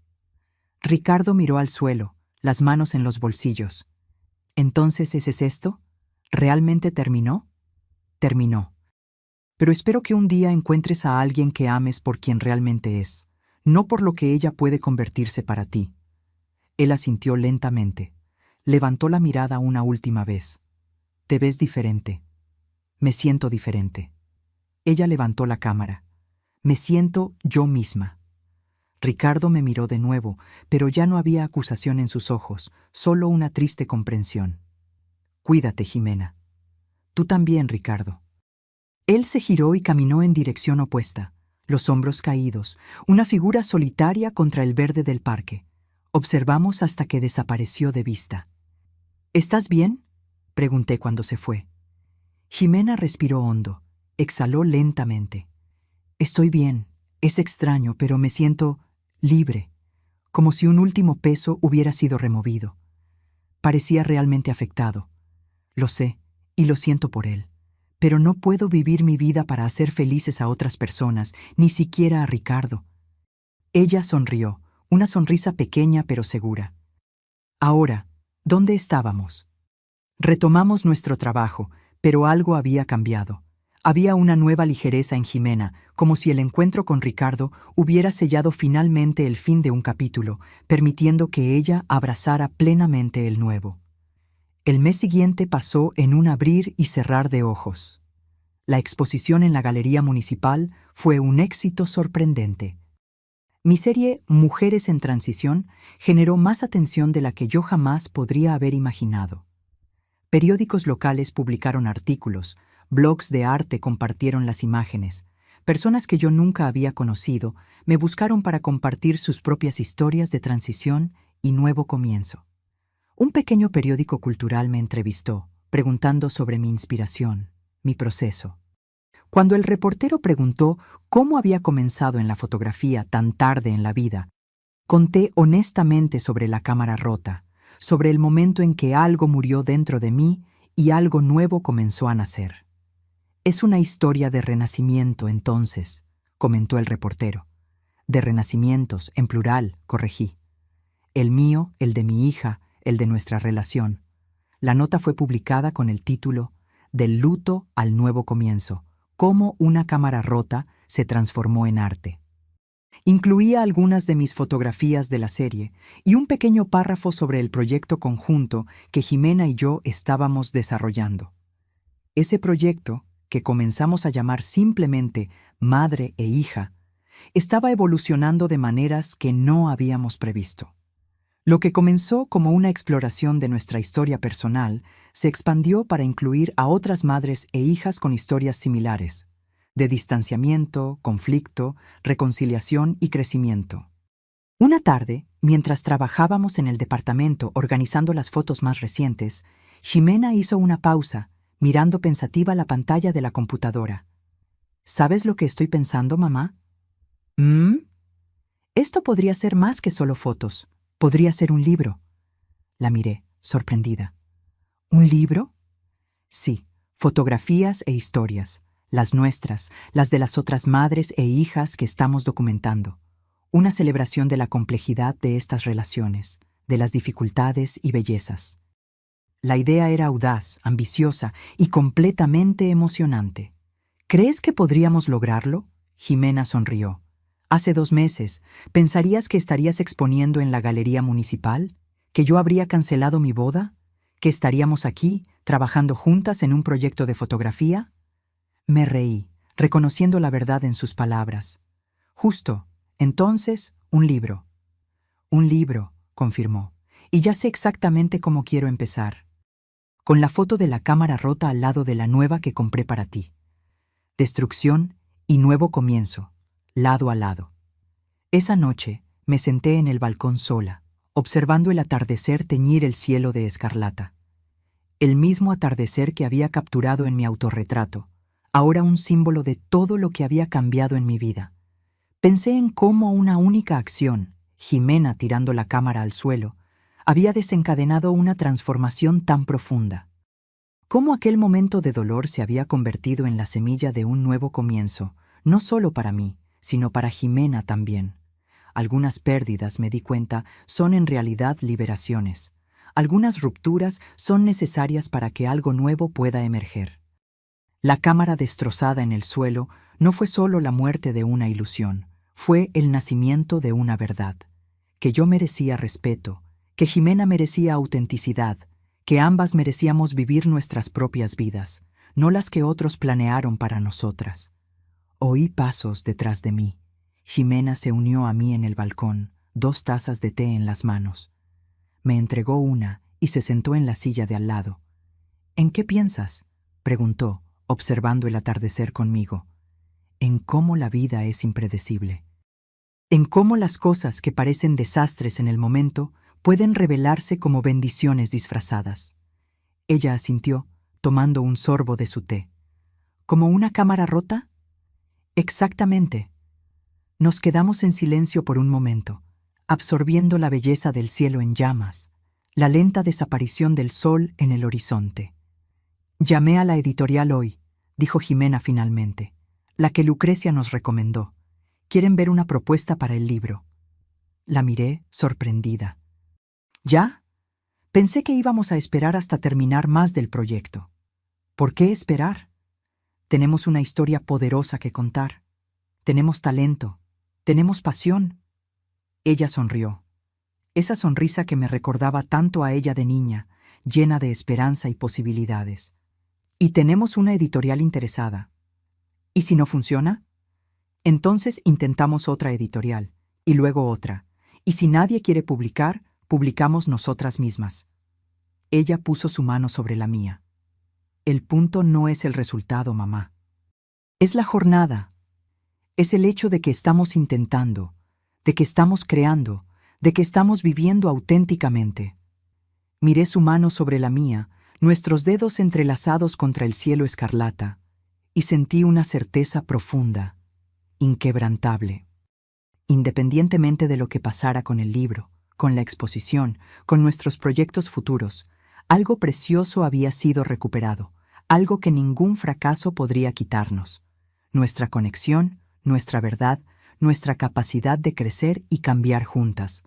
Ricardo miró al suelo, las manos en los bolsillos. ¿Entonces ese es esto? ¿Realmente terminó? terminó. Pero espero que un día encuentres a alguien que ames por quien realmente es, no por lo que ella puede convertirse para ti. Él asintió lentamente. Levantó la mirada una última vez. Te ves diferente. Me siento diferente. Ella levantó la cámara. Me siento yo misma. Ricardo me miró de nuevo, pero ya no había acusación en sus ojos, solo una triste comprensión. Cuídate, Jimena. Tú también, Ricardo. Él se giró y caminó en dirección opuesta, los hombros caídos, una figura solitaria contra el verde del parque. Observamos hasta que desapareció de vista. ¿Estás bien?, pregunté cuando se fue. Jimena respiró hondo, exhaló lentamente. Estoy bien, es extraño, pero me siento libre, como si un último peso hubiera sido removido. Parecía realmente afectado. Lo sé, y lo siento por él. Pero no puedo vivir mi vida para hacer felices a otras personas, ni siquiera a Ricardo. Ella sonrió, una sonrisa pequeña pero segura. Ahora, ¿dónde estábamos? Retomamos nuestro trabajo, pero algo había cambiado. Había una nueva ligereza en Jimena, como si el encuentro con Ricardo hubiera sellado finalmente el fin de un capítulo, permitiendo que ella abrazara plenamente el nuevo. El mes siguiente pasó en un abrir y cerrar de ojos. La exposición en la Galería Municipal fue un éxito sorprendente. Mi serie Mujeres en Transición generó más atención de la que yo jamás podría haber imaginado. Periódicos locales publicaron artículos, blogs de arte compartieron las imágenes. Personas que yo nunca había conocido me buscaron para compartir sus propias historias de transición y nuevo comienzo. Un pequeño periódico cultural me entrevistó, preguntando sobre mi inspiración, mi proceso. Cuando el reportero preguntó cómo había comenzado en la fotografía tan tarde en la vida, conté honestamente sobre la cámara rota, sobre el momento en que algo murió dentro de mí y algo nuevo comenzó a nacer. Es una historia de renacimiento, entonces, comentó el reportero. De renacimientos, en plural, corregí. El mío, el de mi hija, el de nuestra relación. La nota fue publicada con el título Del luto al nuevo comienzo, cómo una cámara rota se transformó en arte. Incluía algunas de mis fotografías de la serie y un pequeño párrafo sobre el proyecto conjunto que Jimena y yo estábamos desarrollando. Ese proyecto, que comenzamos a llamar simplemente Madre e Hija, estaba evolucionando de maneras que no habíamos previsto. Lo que comenzó como una exploración de nuestra historia personal se expandió para incluir a otras madres e hijas con historias similares, de distanciamiento, conflicto, reconciliación y crecimiento. Una tarde, mientras trabajábamos en el departamento organizando las fotos más recientes, Jimena hizo una pausa, mirando pensativa la pantalla de la computadora. ¿Sabes lo que estoy pensando, mamá? Esto podría ser más que solo fotos. Podría ser un libro. La miré, sorprendida. ¿Un libro? Sí, fotografías e historias, las nuestras, las de las otras madres e hijas que estamos documentando. Una celebración de la complejidad de estas relaciones, de las dificultades y bellezas. La idea era audaz, ambiciosa y completamente emocionante. ¿Crees que podríamos lograrlo? Jimena sonrió. Hace 2 meses, ¿pensarías que estarías exponiendo en la Galería Municipal? ¿Que yo habría cancelado mi boda? ¿Que estaríamos aquí, trabajando juntas en un proyecto de fotografía? Me reí, reconociendo la verdad en sus palabras. Justo, entonces, un libro. Un libro, confirmó, y ya sé exactamente cómo quiero empezar. Con la foto de la cámara rota al lado de la nueva que compré para ti. Destrucción y nuevo comienzo, lado a lado. Esa noche me senté en el balcón sola, observando el atardecer teñir el cielo de escarlata. El mismo atardecer que había capturado en mi autorretrato, ahora un símbolo de todo lo que había cambiado en mi vida. Pensé en cómo una única acción, Jimena tirando la cámara al suelo, había desencadenado una transformación tan profunda. Cómo aquel momento de dolor se había convertido en la semilla de un nuevo comienzo, no solo para mí, sino para Jimena también. Algunas pérdidas, me di cuenta, son en realidad liberaciones. Algunas rupturas son necesarias para que algo nuevo pueda emerger. La cámara destrozada en el suelo no fue solo la muerte de una ilusión, fue el nacimiento de una verdad. Que yo merecía respeto, que Jimena merecía autenticidad, que ambas merecíamos vivir nuestras propias vidas, no las que otros planearon para nosotras. Oí pasos detrás de mí. Jimena se unió a mí en el balcón, 2 tazas de té en las manos. Me entregó una y se sentó en la silla de al lado. ¿En qué piensas?, preguntó, observando el atardecer conmigo. En cómo la vida es impredecible. En cómo las cosas que parecen desastres en el momento pueden revelarse como bendiciones disfrazadas. Ella asintió, tomando un sorbo de su té. ¿Como una cámara rota? Exactamente. Nos quedamos en silencio por un momento, absorbiendo la belleza del cielo en llamas, la lenta desaparición del sol en el horizonte. Llamé a la editorial hoy, dijo Jimena finalmente, la que Lucrecia nos recomendó. Quieren ver una propuesta para el libro. La miré, sorprendida. ¿Ya? Pensé que íbamos a esperar hasta terminar más del proyecto. ¿Por qué esperar? Tenemos una historia poderosa que contar. Tenemos talento. Tenemos pasión. Ella sonrió. Esa sonrisa que me recordaba tanto a ella de niña, llena de esperanza y posibilidades. Y tenemos una editorial interesada. ¿Y si no funciona? Entonces intentamos otra editorial, y luego otra. Y si nadie quiere publicar, publicamos nosotras mismas. Ella puso su mano sobre la mía. El punto no es el resultado, mamá. Es la jornada. Es el hecho de que estamos intentando, de que estamos creando, de que estamos viviendo auténticamente. Miré su mano sobre la mía, nuestros dedos entrelazados contra el cielo escarlata, y sentí una certeza profunda, inquebrantable. Independientemente de lo que pasara con el libro, con la exposición, con nuestros proyectos futuros, algo precioso había sido recuperado, algo que ningún fracaso podría quitarnos. Nuestra conexión, nuestra verdad, nuestra capacidad de crecer y cambiar juntas.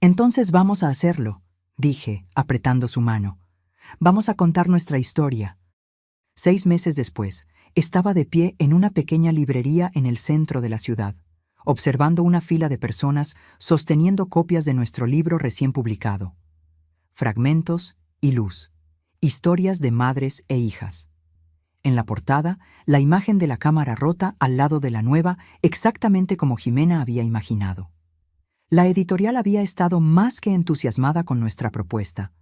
Entonces vamos a hacerlo, dije, apretando su mano. Vamos a contar nuestra historia. 6 meses después, estaba de pie en una pequeña librería en el centro de la ciudad, observando una fila de personas sosteniendo copias de nuestro libro recién publicado. Fragmentos y luz. Historias de madres e hijas. En la portada, la imagen de la cámara rota al lado de la nueva, exactamente como Jimena había imaginado. La editorial había estado más que entusiasmada con nuestra propuesta,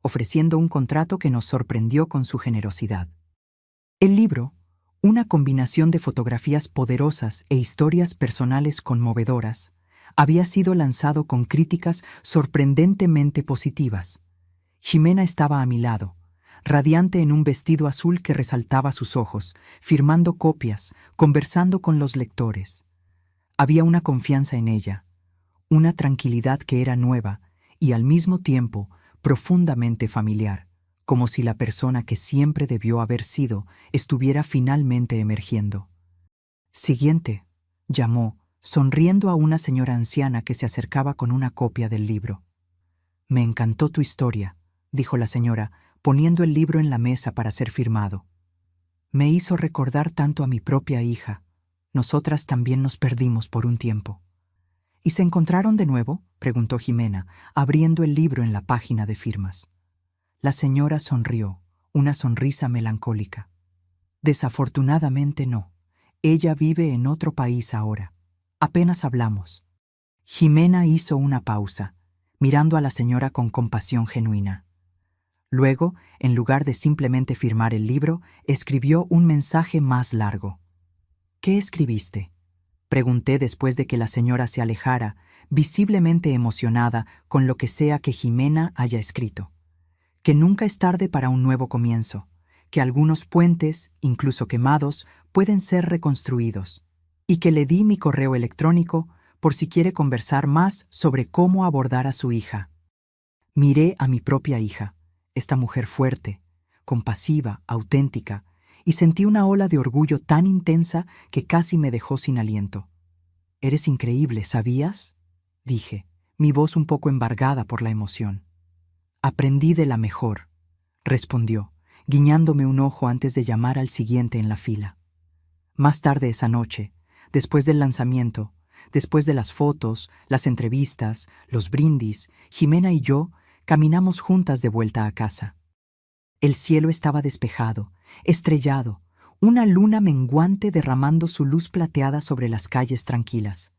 ofreciendo un contrato que nos sorprendió con su generosidad. El libro, una combinación de fotografías poderosas e historias personales conmovedoras, había sido lanzado con críticas sorprendentemente positivas. Jimena estaba a mi lado, radiante en un vestido azul que resaltaba sus ojos, firmando copias, conversando con los lectores. Había una confianza en ella, una tranquilidad que era nueva y al mismo tiempo profundamente familiar, como si la persona que siempre debió haber sido estuviera finalmente emergiendo. Siguiente, llamó, sonriendo a una señora anciana que se acercaba con una copia del libro. Me encantó tu historia, dijo la señora, poniendo el libro en la mesa para ser firmado. Me hizo recordar tanto a mi propia hija. Nosotras también nos perdimos por un tiempo. ¿Y se encontraron de nuevo?, preguntó Jimena, abriendo el libro en la página de firmas. La señora sonrió, una sonrisa melancólica. Desafortunadamente no. Ella vive en otro país ahora. Apenas hablamos. Jimena hizo una pausa, mirando a la señora con compasión genuina. Luego, en lugar de simplemente firmar el libro, escribió un mensaje más largo. ¿Qué escribiste?, pregunté después de que la señora se alejara, visiblemente emocionada con lo que sea que Jimena haya escrito. Que nunca es tarde para un nuevo comienzo, que algunos puentes, incluso quemados, pueden ser reconstruidos, y que le di mi correo electrónico por si quiere conversar más sobre cómo abordar a su hija. Miré a mi propia hija, esta mujer fuerte, compasiva, auténtica, y sentí una ola de orgullo tan intensa que casi me dejó sin aliento. «Eres increíble, ¿sabías?», dije, mi voz un poco embargada por la emoción. «Aprendí de la mejor», respondió, guiñándome un ojo antes de llamar al siguiente en la fila. Más tarde esa noche, después del lanzamiento, después de las fotos, las entrevistas, los brindis, Jimena y yo caminamos juntas de vuelta a casa. El cielo estaba despejado, estrellado, una luna menguante derramando su luz plateada sobre las calles tranquilas.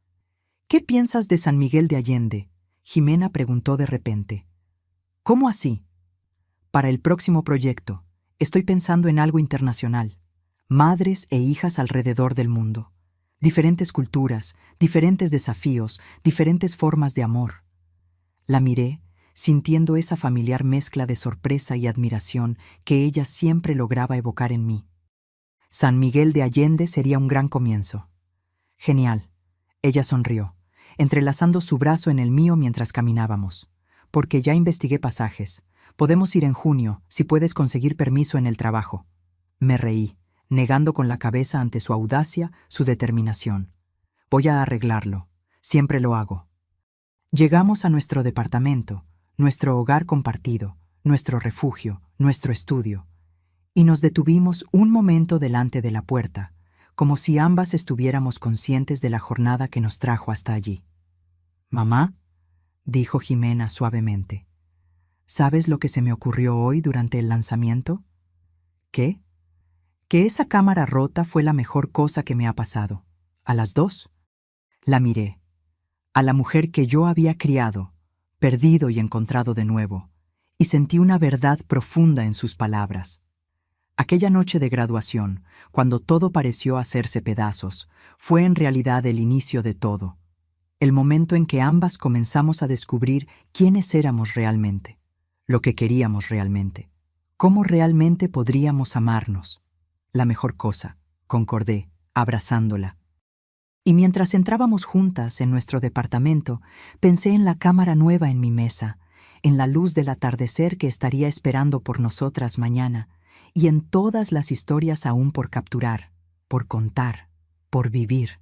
«¿Qué piensas de San Miguel de Allende?», Jimena preguntó de repente. «¿Cómo así?». «Para el próximo proyecto, estoy pensando en algo internacional. Madres e hijas alrededor del mundo. Diferentes culturas, diferentes desafíos, diferentes formas de amor». La miré, sintiendo esa familiar mezcla de sorpresa y admiración que ella siempre lograba evocar en mí. San Miguel de Allende sería un gran comienzo. «Genial». Ella sonrió, entrelazando su brazo en el mío mientras caminábamos. «Porque ya investigué pasajes. Podemos ir en junio, si puedes conseguir permiso en el trabajo». Me reí, negando con la cabeza ante su audacia, su determinación. «Voy a arreglarlo. Siempre lo hago». Llegamos a nuestro departamento, nuestro hogar compartido, nuestro refugio, nuestro estudio, y nos detuvimos un momento delante de la puerta, como si ambas estuviéramos conscientes de la jornada que nos trajo hasta allí. «Mamá», dijo Jimena suavemente, «¿sabes lo que se me ocurrió hoy durante el lanzamiento?». «¿Qué?». «Que esa cámara rota fue la mejor cosa que me ha pasado. A las dos». La miré. A la mujer que yo había criado, perdido y encontrado de nuevo, y sentí una verdad profunda en sus palabras. Aquella noche de graduación, cuando todo pareció hacerse pedazos, fue en realidad el inicio de todo, el momento en que ambas comenzamos a descubrir quiénes éramos realmente, lo que queríamos realmente, cómo realmente podríamos amarnos. «La mejor cosa», concordé, abrazándola. Y mientras entrábamos juntas en nuestro departamento, pensé en la cámara nueva en mi mesa, en la luz del atardecer que estaría esperando por nosotras mañana, y en todas las historias aún por capturar, por contar, por vivir.